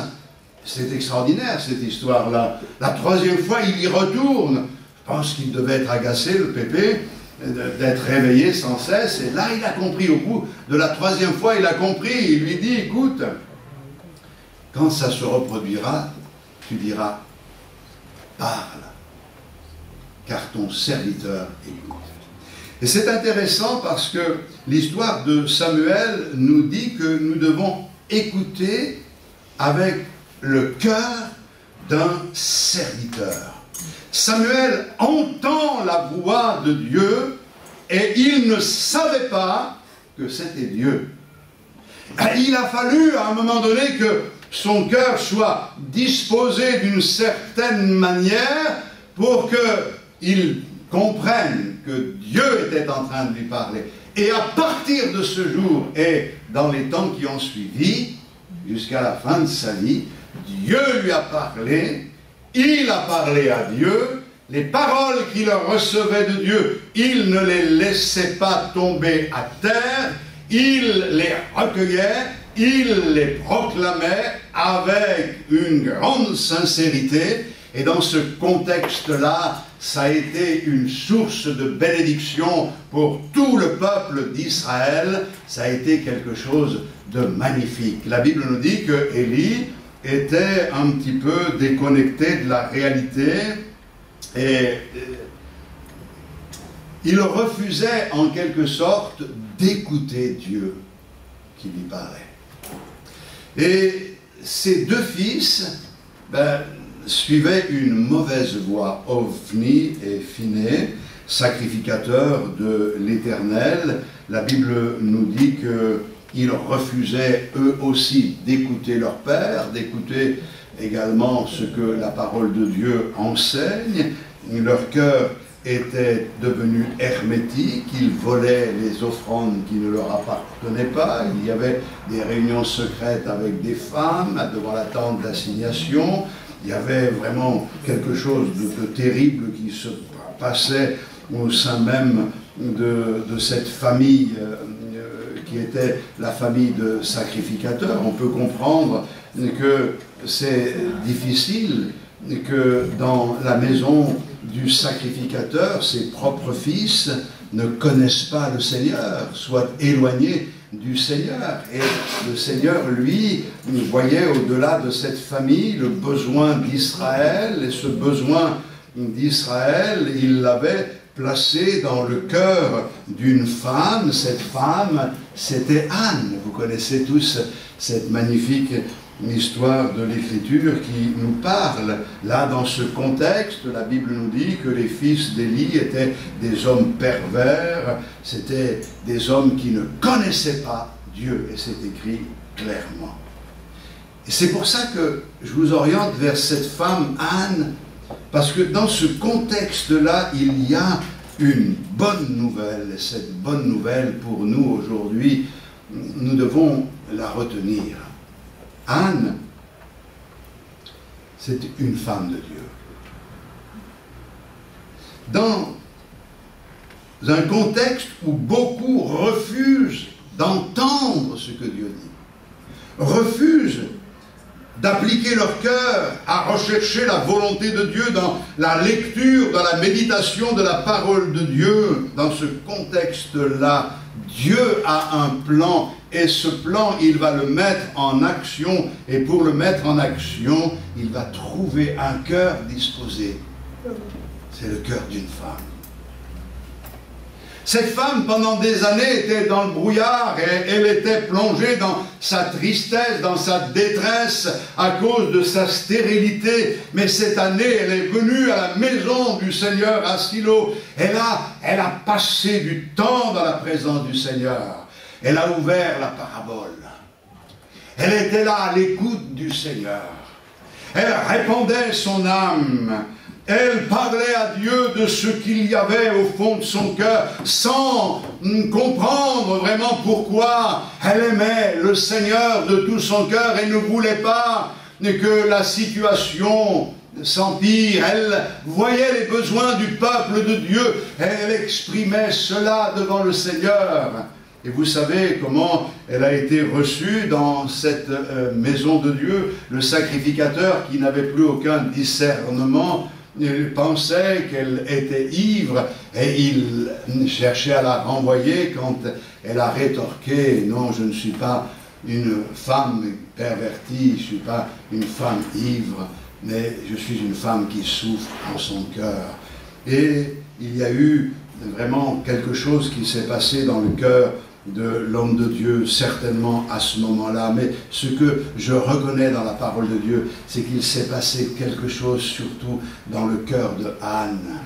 D: C'est extraordinaire cette histoire-là. La 3e fois, il y retourne. Je pense qu'il devait être agacé, le pépé, d'être réveillé sans cesse. Et là, il a compris. Au bout de la 3e fois, il a compris. Il lui dit, écoute, quand ça se reproduira, tu diras, parle, car ton serviteur écoute. Et c'est intéressant parce que l'histoire de Samuel nous dit que nous devons écouter avec le cœur d'un serviteur. Samuel entend la voix de Dieu et il ne savait pas que c'était Dieu. Et il a fallu à un moment donné que son cœur soit disposé d'une certaine manière pour qu'il comprenne que Dieu était en train de lui parler. Et à partir de ce jour et dans les temps qui ont suivi, jusqu'à la fin de sa vie, Dieu lui a parlé, il a parlé à Dieu, les paroles qu'il recevait de Dieu, il ne les laissait pas tomber à terre, il les recueillait, il les proclamait avec une grande sincérité. Et dans ce contexte-là, ça a été une source de bénédiction pour tout le peuple d'Israël. Ça a été quelque chose de magnifique. La Bible nous dit que Élie était un petit peu déconnecté de la réalité et il refusait en quelque sorte d'écouter Dieu qui lui parlait. Et ses 2 fils suivaient une mauvaise voie, Ophni et Phinées, sacrificateurs de l'Éternel. La Bible nous dit qu'ils refusaient eux aussi d'écouter leur père, d'écouter également ce que la parole de Dieu enseigne. Leur cœur était devenu hermétique, ils volaient les offrandes qui ne leur appartenaient pas, il y avait des réunions secrètes avec des femmes devant la tente d'assignation, il y avait vraiment quelque chose de terrible qui se passait au sein même de cette famille qui était la famille de sacrificateurs. On peut comprendre que c'est difficile, que dans la maison du sacrificateur, ses propres fils ne connaissent pas le Seigneur, soient éloignés du Seigneur. Et le Seigneur, lui, voyait au-delà de cette famille le besoin d'Israël, et ce besoin d'Israël, il l'avait placé dans le cœur d'une femme. Cette femme, c'était Anne. Vous connaissez tous cette magnifique histoire de l'Écriture qui nous parle. Là, dans ce contexte, la Bible nous dit que les fils d'Élie étaient des hommes pervers, c'était des hommes qui ne connaissaient pas Dieu, et c'est écrit clairement. Et c'est pour ça que je vous oriente vers cette femme, Anne, parce que dans ce contexte-là, il y a une bonne nouvelle, et cette bonne nouvelle pour nous aujourd'hui, nous devons la retenir. Anne, c'est une femme de Dieu. dans un contexte où beaucoup refusent d'entendre ce que Dieu dit, refusent d'appliquer leur cœur à rechercher la volonté de Dieu dans la lecture, dans la méditation de la parole de Dieu. Dans ce contexte-là, Dieu a un plan et ce plan, il va le mettre en action et pour le mettre en action, il va trouver un cœur disposé. C'est le cœur d'une femme. Cette femme, pendant des années, était dans le brouillard et elle était plongée dans sa tristesse, dans sa détresse à cause de sa stérilité. Mais cette année, elle est venue à la maison du Seigneur à Silo. Elle a passé du temps dans la présence du Seigneur. Elle a ouvert la parabole. Elle était là à l'écoute du Seigneur. Elle répandait son âme. Elle parlait à Dieu de ce qu'il y avait au fond de son cœur, sans comprendre vraiment pourquoi elle aimait le Seigneur de tout son cœur et ne voulait pas que la situation s'empire. Elle voyait les besoins du peuple de Dieu, elle exprimait cela devant le Seigneur. Et vous savez comment elle a été reçue dans cette maison de Dieu. Le sacrificateur, qui n'avait plus aucun discernement, il pensait qu'elle était ivre et il cherchait à la renvoyer quand elle a rétorqué « Non, je ne suis pas une femme pervertie, je ne suis pas une femme ivre, mais je suis une femme qui souffre en son cœur. » Et il y a eu vraiment quelque chose qui s'est passé dans le cœur de l'homme de Dieu, certainement à ce moment-là. Mais ce que je reconnais dans la parole de Dieu, c'est qu'il s'est passé quelque chose surtout dans le cœur de Anne.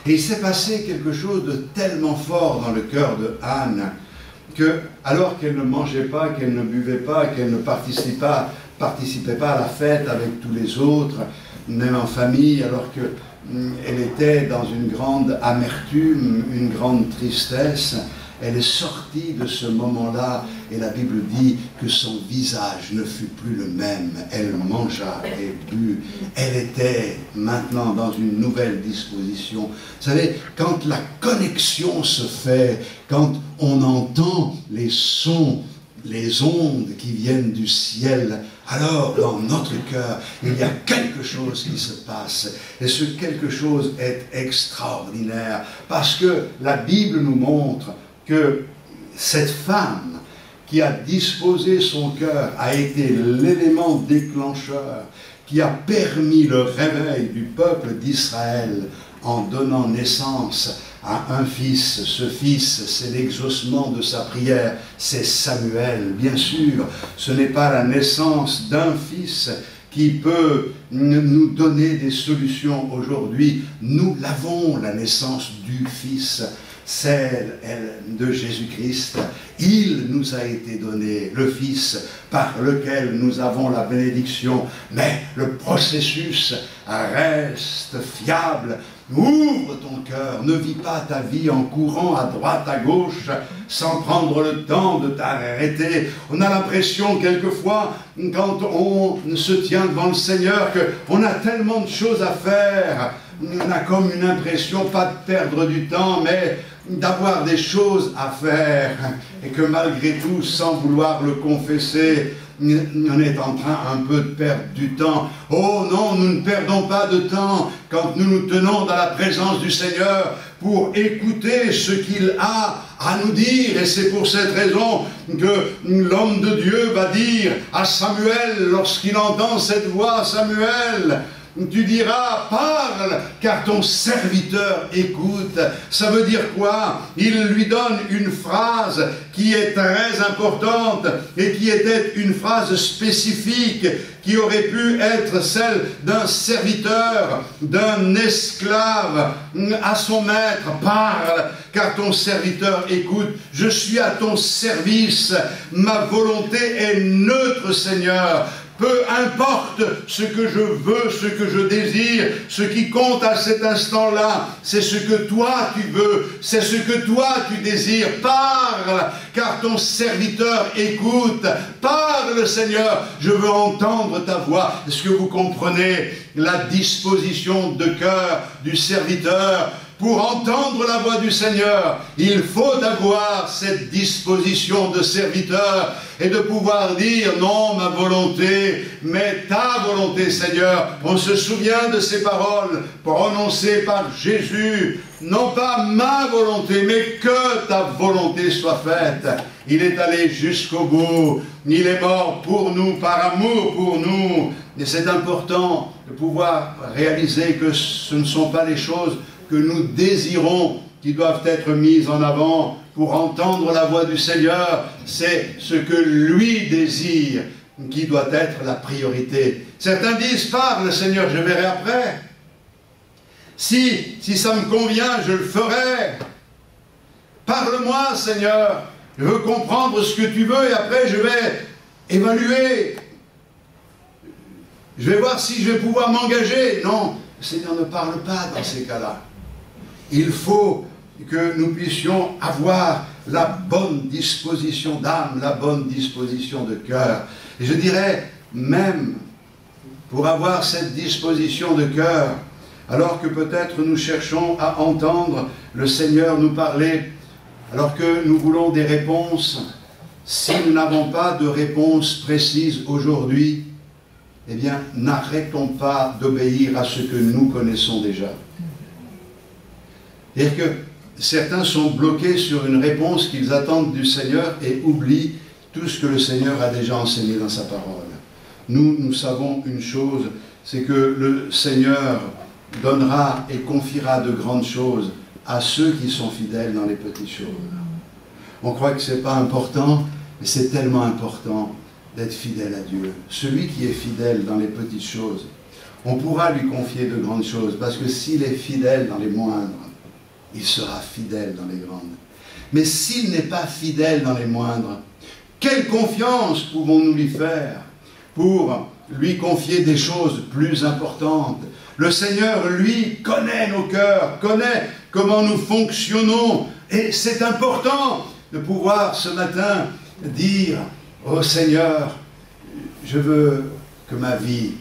D: Et il s'est passé quelque chose de tellement fort dans le cœur de Anne, que alors qu'elle ne mangeait pas, qu'elle ne buvait pas, qu'elle ne participait pas à la fête avec tous les autres, même en famille, alors qu'elle était dans une grande amertume, une grande tristesse, elle est sortie de ce moment-là et la Bible dit que son visage ne fut plus le même. Elle mangea et but. Elle était maintenant dans une nouvelle disposition. Vous savez, quand la connexion se fait, quand on entend les sons, les ondes qui viennent du ciel, alors dans notre cœur, il y a quelque chose qui se passe. Et ce quelque chose est extraordinaire parce que la Bible nous montre que cette femme qui a disposé son cœur a été l'élément déclencheur qui a permis le réveil du peuple d'Israël en donnant naissance à un fils. Ce fils, c'est l'exaucement de sa prière, c'est Samuel. Bien sûr, ce n'est pas la naissance d'un fils qui peut nous donner des solutions aujourd'hui. Nous l'avons, la naissance du Fils, celle de Jésus-Christ. Il nous a été donné, le Fils, par lequel nous avons la bénédiction. Mais le processus reste fiable. Ouvre ton cœur, ne vis pas ta vie en courant à droite, à gauche, sans prendre le temps de t'arrêter. On a l'impression quelquefois, quand on se tient devant le Seigneur, qu'on a tellement de choses à faire. On a comme une impression, pas de perdre du temps, mais d'avoir des choses à faire. Et que malgré tout, sans vouloir le confesser, on est en train un peu de perdre du temps. Oh non, nous ne perdons pas de temps quand nous nous tenons dans la présence du Seigneur pour écouter ce qu'il a à nous dire. Et c'est pour cette raison que l'homme de Dieu va dire à Samuel, lorsqu'il entend cette voix, Samuel, tu diras, parle, car ton serviteur écoute. Ça veut dire quoi? Il lui donne une phrase qui est très importante et qui était une phrase spécifique qui aurait pu être celle d'un serviteur, d'un esclave à son maître. Parle, car ton serviteur écoute. Je suis à ton service. Ma volonté est neutre, Seigneur. Peu importe ce que je veux, ce que je désire, ce qui compte à cet instant-là, c'est ce que toi tu veux, c'est ce que toi tu désires. Parle, car ton serviteur écoute. Parle, Seigneur, je veux entendre ta voix. Est-ce que vous comprenez la disposition de cœur du serviteur? Pour entendre la voix du Seigneur, il faut avoir cette disposition de serviteur et de pouvoir dire non ma volonté, mais ta volonté, Seigneur. On se souvient de ces paroles prononcées par Jésus. Non pas ma volonté, mais que ta volonté soit faite. Il est allé jusqu'au bout. Il est mort pour nous, par amour pour nous. Et c'est important de pouvoir réaliser que ce ne sont pas les choses que nous désirons qui doivent être mises en avant pour entendre la voix du Seigneur. C'est ce que lui désire qui doit être la priorité. Certains disent, parle Seigneur, je verrai après. Si ça me convient, je le ferai. Parle-moi Seigneur, je veux comprendre ce que tu veux et après je vais évaluer. Je vais voir si je vais pouvoir m'engager. Non, le Seigneur ne parle pas dans ces cas-là. Il faut que nous puissions avoir la bonne disposition d'âme, la bonne disposition de cœur. Et je dirais, même pour avoir cette disposition de cœur, alors que peut-être nous cherchons à entendre le Seigneur nous parler, alors que nous voulons des réponses, si nous n'avons pas de réponse précise aujourd'hui, eh bien, n'arrêtons pas d'obéir à ce que nous connaissons déjà. C'est-à-dire que certains sont bloqués sur une réponse qu'ils attendent du Seigneur et oublient tout ce que le Seigneur a déjà enseigné dans sa parole. Nous savons une chose, c'est que le Seigneur donnera et confiera de grandes choses à ceux qui sont fidèles dans les petites choses. On croit que ce n'est pas important, mais c'est tellement important d'être fidèle à Dieu. Celui qui est fidèle dans les petites choses, on pourra lui confier de grandes choses, parce que s'il est fidèle dans les moindres, il sera fidèle dans les grandes. Mais s'il n'est pas fidèle dans les moindres, quelle confiance pouvons-nous lui faire pour lui confier des choses plus importantes? Le Seigneur, lui, connaît nos cœurs, connaît comment nous fonctionnons. Et c'est important de pouvoir ce matin dire, oh Seigneur, je veux que ma vie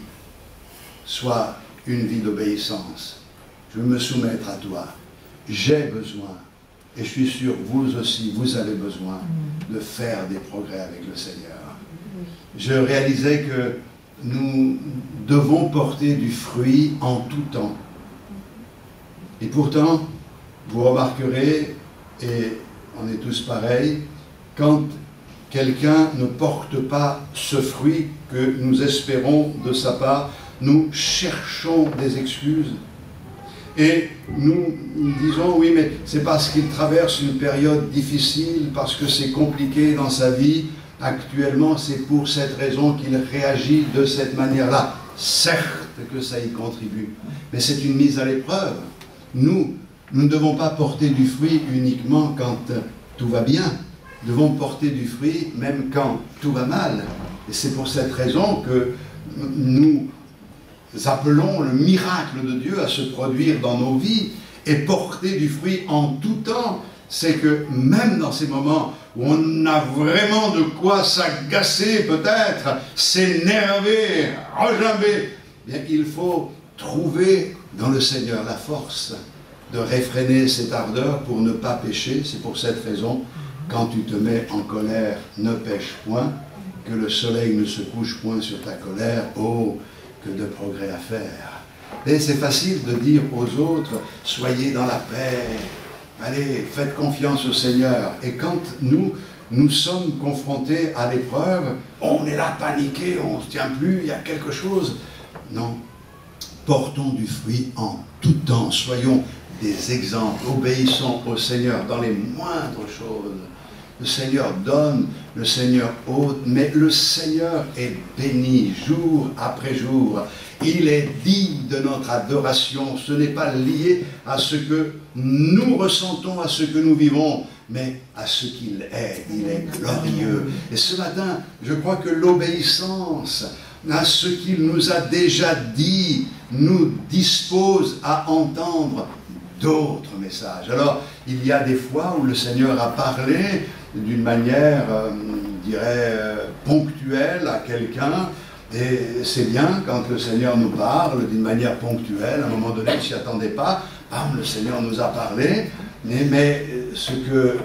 D: soit une vie d'obéissance. Je veux me soumettre à toi. J'ai besoin, et je suis sûr, vous aussi, vous avez besoin de faire des progrès avec le Seigneur. Je réalisais que nous devons porter du fruit en tout temps. Et pourtant, vous remarquerez, et on est tous pareils, quand quelqu'un ne porte pas ce fruit que nous espérons de sa part, nous cherchons des excuses. Et nous disons, oui, mais c'est parce qu'il traverse une période difficile, parce que c'est compliqué dans sa vie. Actuellement, c'est pour cette raison qu'il réagit de cette manière-là. Certes que ça y contribue, mais c'est une mise à l'épreuve. Nous ne devons pas porter du fruit uniquement quand tout va bien. Nous devons porter du fruit même quand tout va mal. Et c'est pour cette raison que nous appelons le miracle de Dieu à se produire dans nos vies et porter du fruit en tout temps. C'est que même dans ces moments où on a vraiment de quoi s'agacer peut-être, s'énerver, enjamber, bien il faut trouver dans le Seigneur la force de réfréner cette ardeur pour ne pas pécher. C'est pour cette raison, quand tu te mets en colère, ne pêche point, que le soleil ne se couche point sur ta colère. Oh, que de progrès à faire. Et c'est facile de dire aux autres, soyez dans la paix, allez, faites confiance au Seigneur. Et quand nous sommes confrontés à l'épreuve, on est là paniqué, on ne se tient plus, il y a quelque chose. Non, portons du fruit en tout temps, soyons des exemples, obéissons au Seigneur dans les moindres choses. Le Seigneur donne, le Seigneur ôte, mais le Seigneur est béni jour après jour. Il est digne de notre adoration. Ce n'est pas lié à ce que nous ressentons, à ce que nous vivons, mais à ce qu'il est. Il est glorieux. Et ce matin, je crois que l'obéissance à ce qu'il nous a déjà dit, nous dispose à entendre d'autres messages. Alors, il y a des fois où le Seigneur a parlé d'une manière, je dirais, ponctuelle à quelqu'un, et c'est bien quand le Seigneur nous parle d'une manière ponctuelle, à un moment donné, on ne s'y attendait pas, bam, le Seigneur nous a parlé, mais ce que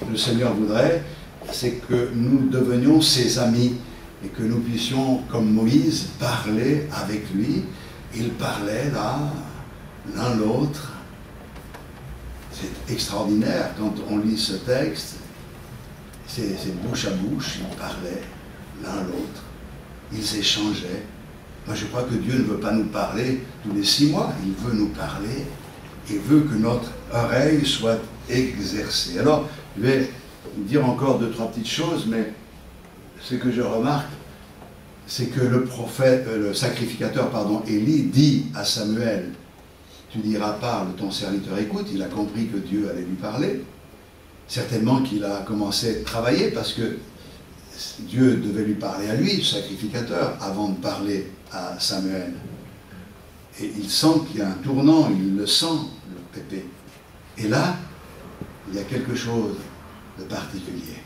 D: le Seigneur voudrait, c'est que nous devenions ses amis, et que nous puissions, comme Moïse, parler avec lui. Ils parlaient là, l'un l'autre. C'est extraordinaire quand on lit ce texte. C'est bouche à bouche, ils parlaient l'un l'autre. Ils échangeaient. Moi, je crois que Dieu ne veut pas nous parler tous les 6 mois. Il veut nous parler et veut que notre oreille soit exercée. Alors, je vais dire encore 2-3 petites choses, mais ce que je remarque, c'est que le sacrificateur, Élie, dit à Samuel, tu diras, parle, ton serviteur écoute. Il a compris que Dieu allait lui parler. Certainement qu'il a commencé à travailler parce que Dieu devait lui parler à lui, le sacrificateur, avant de parler à Samuel. Et il sent qu'il y a un tournant, il le sent, le pépé. Et là, il y a quelque chose de particulier.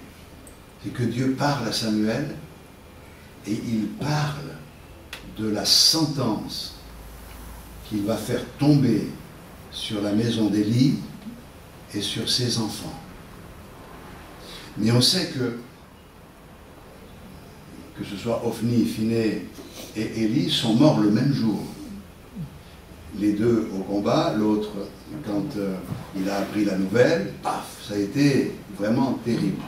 D: C'est que Dieu parle à Samuel et il parle de la sentence qu'il va faire tomber sur la maison d'Élie et sur ses enfants. Mais on sait que ce soit Ophni, Phiné et Élie sont morts le même jour. Les deux au combat, l'autre, quand il a appris la nouvelle, paf, ça a été vraiment terrible.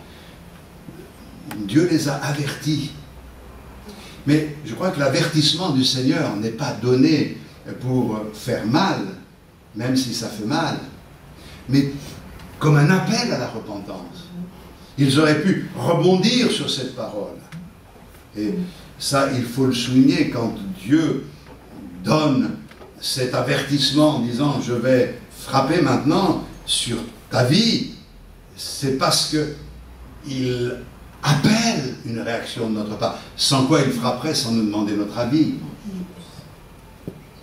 D: Dieu les a avertis. Mais je crois que l'avertissement du Seigneur n'est pas donné pour faire mal, même si ça fait mal, mais comme un appel à la repentance. Ils auraient pu rebondir sur cette parole. Et ça, il faut le souligner, quand Dieu donne cet avertissement en disant « je vais frapper maintenant sur ta vie », c'est parce qu'il appelle une réaction de notre part, sans quoi il frapperait sans nous demander notre avis.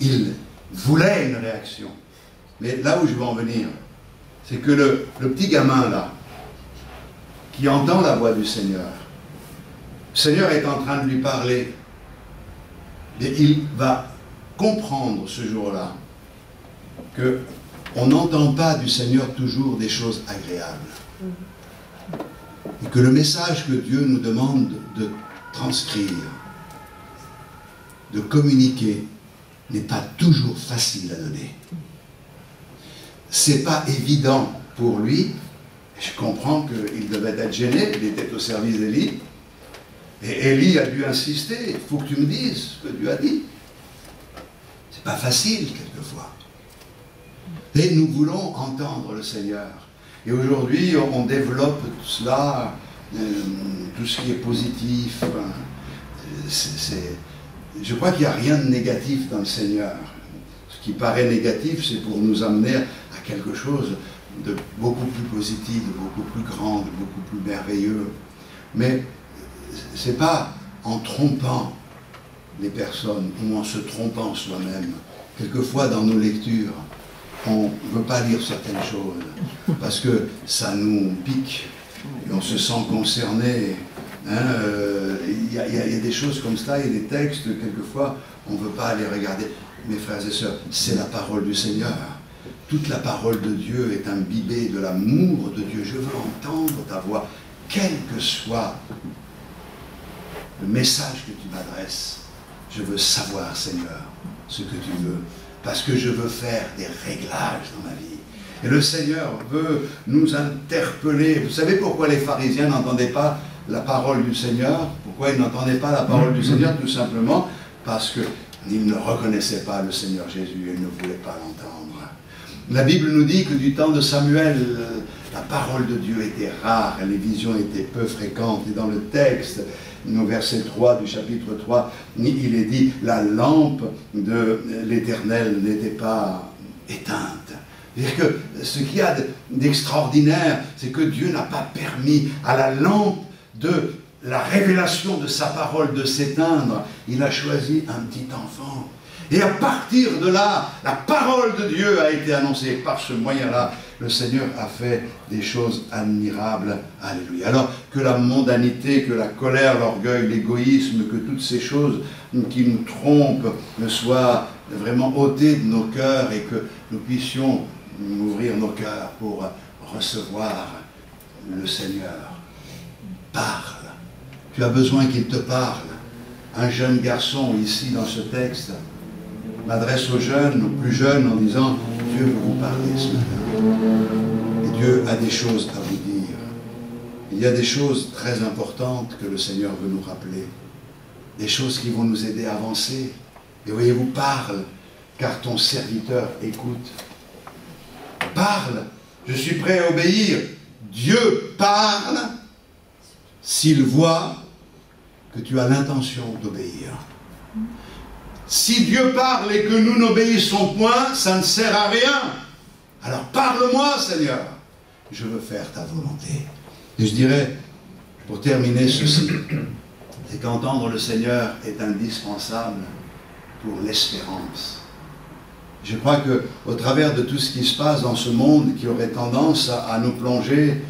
D: Il voulait une réaction. Mais là où je veux en venir, c'est que le petit gamin là, qui entend la voix du Seigneur, le Seigneur est en train de lui parler, et il va comprendre ce jour-là qu'on n'entend pas du Seigneur toujours des choses agréables. Et que le message que Dieu nous demande de transcrire, de communiquer, n'est pas toujours facile à donner. C'est pas évident pour lui. Je comprends qu'il devait être gêné, il était au service d'Élie. Et Élie a dû insister, il faut que tu me dises ce que Dieu a dit. C'est pas facile quelquefois. Et nous voulons entendre le Seigneur. Et aujourd'hui, on développe tout cela, tout ce qui est positif. Je crois qu'il n'y a rien de négatif dans le Seigneur. Ce qui paraît négatif, c'est pour nous amener à quelque chose de beaucoup plus positif, de beaucoup plus grand, de beaucoup plus merveilleux. Mais ce n'est pas en trompant les personnes ou en se trompant soi-même. Quelquefois, dans nos lectures, on ne veut pas lire certaines choses parce que ça nous pique et on se sent concerné. Il y a des choses comme ça, il y a des textes, quelquefois, on ne veut pas les regarder. Mes frères et sœurs, c'est la parole du Seigneur. Toute la parole de Dieu est imbibée de l'amour de Dieu. Je veux entendre ta voix, quel que soit le message que tu m'adresses. Je veux savoir, Seigneur, ce que tu veux, parce que je veux faire des réglages dans ma vie. Et le Seigneur veut nous interpeller. Vous savez pourquoi les pharisiens n'entendaient pas la parole du Seigneur? Pourquoi ils n'entendaient pas la parole du Seigneur? Tout simplement parce qu'ils ne reconnaissaient pas le Seigneur Jésus et ne voulaient pas l'entendre. La Bible nous dit que du temps de Samuel, la parole de Dieu était rare, et les visions étaient peu fréquentes. Et dans le texte, au verset 3 du chapitre 3, il est dit « La lampe de l'Éternel n'était pas éteinte ». C'est-à-dire que ce qu'il y a d'extraordinaire, c'est que Dieu n'a pas permis à la lampe de la révélation de sa parole de s'éteindre, il a choisi un petit enfant. Et à partir de là, la parole de Dieu a été annoncée. Par ce moyen-là, le Seigneur a fait des choses admirables. Alléluia. Alors que la mondanité, que la colère, l'orgueil, l'égoïsme, que toutes ces choses qui nous trompent soient vraiment ôtées de nos cœurs et que nous puissions ouvrir nos cœurs pour recevoir le Seigneur. Parle. Tu as besoin qu'il te parle. Un jeune garçon ici dans ce texte m'adresse aux jeunes, aux plus jeunes, en disant « Dieu veut vous parler ce matin. Et Dieu a des choses à vous dire. Il y a des choses très importantes que le Seigneur veut nous rappeler. Des choses qui vont nous aider à avancer. Et voyez-vous, parle, car ton serviteur écoute. Parle, je suis prêt à obéir. Dieu parle s'il voit que tu as l'intention d'obéir. Si Dieu parle et que nous n'obéissons point, ça ne sert à rien. Alors parle-moi, Seigneur. Je veux faire ta volonté. Et je dirais, pour terminer ceci, c'est qu'entendre le Seigneur est indispensable pour l'espérance. Je crois qu'au travers de tout ce qui se passe dans ce monde qui aurait tendance à nous plonger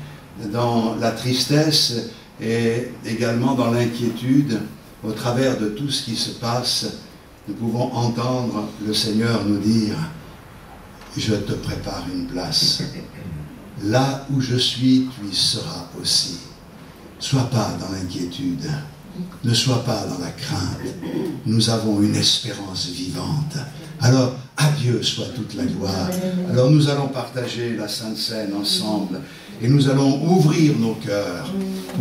D: dans la tristesse et également dans l'inquiétude, au travers de tout ce qui se passe, nous pouvons entendre le Seigneur nous dire « Je te prépare une place. Là où je suis, tu y seras aussi. Sois pas dans l'inquiétude. Ne sois pas dans la crainte. Nous avons une espérance vivante. Alors, à Dieu soit toute la gloire. Alors, nous allons partager la Sainte Seine ensemble et nous allons ouvrir nos cœurs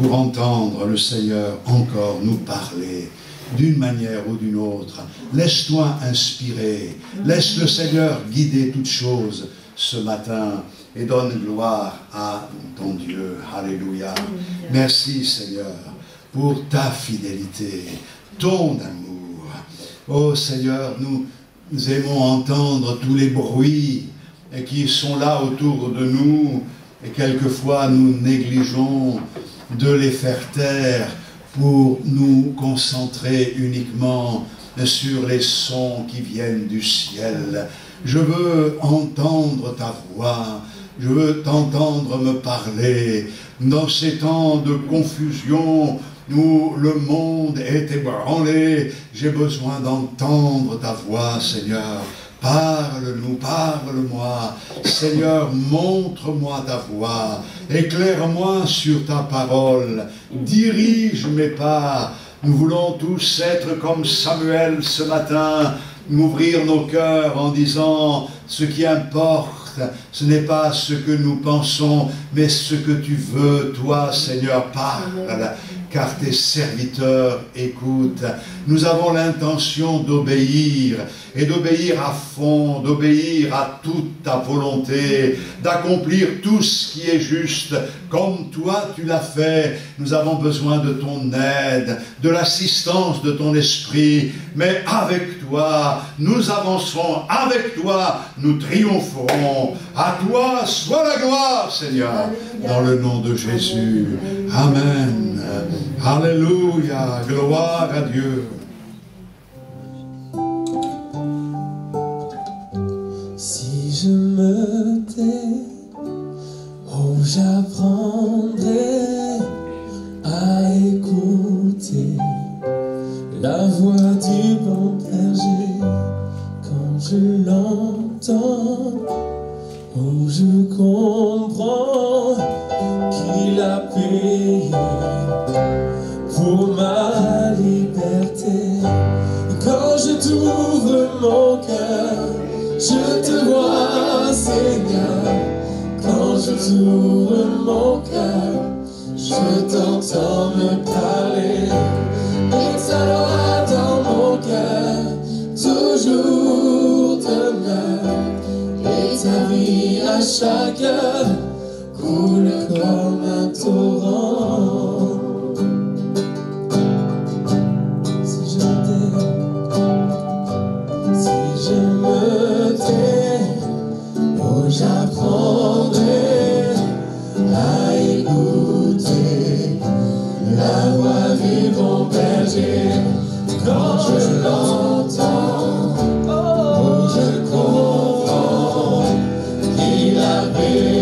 D: pour entendre le Seigneur encore nous parler d'une manière ou d'une autre. Laisse-toi inspirer. Laisse le Seigneur guider toutes choses ce matin et donne gloire à ton Dieu. Alléluia. Merci Seigneur pour ta fidélité, ton amour. Oh Seigneur, nous aimons entendre tous les bruits qui sont là autour de nous et quelquefois nous négligeons de les faire taire pour nous concentrer uniquement sur les sons qui viennent du ciel. Je veux entendre ta voix, je veux t'entendre me parler. Dans ces temps de confusion où le monde est ébranlé, j'ai besoin d'entendre ta voix, Seigneur. Parle-nous, parle-moi. Seigneur, montre-moi ta voix. Éclaire-moi sur ta parole. Dirige mes pas. Nous voulons tous être comme Samuel ce matin, m'ouvrir nos cœurs en disant ce qui importe, ce n'est pas ce que nous pensons, mais ce que tu veux, toi, Seigneur, parle. Car tes serviteurs écoutent. Nous avons l'intention d'obéir, et d'obéir à fond, d'obéir à toute ta volonté, d'accomplir tout ce qui est juste, comme toi tu l'as fait. Nous avons besoin de ton aide, de l'assistance de ton esprit, mais avec toi, nous avancerons, avec toi, nous triompherons. À toi soit la gloire, Seigneur, dans le nom de Jésus. Amen. Alléluia, gloire à Dieu.
A: Si je me tais, oh j'apprendrai à écouter la voix du bon berger. Quand je l'entends, oh je comprends qu'il a payé pour ma liberté. Quand je t'ouvre mon cœur, je te vois, Seigneur. Quand je t'ouvre mon cœur, je t'entends me parler. Et ta loi dans mon cœur toujours demeure. Et ta vie à chaque heure coule comme un torrent. J'apprendrai à écouter la voix
B: et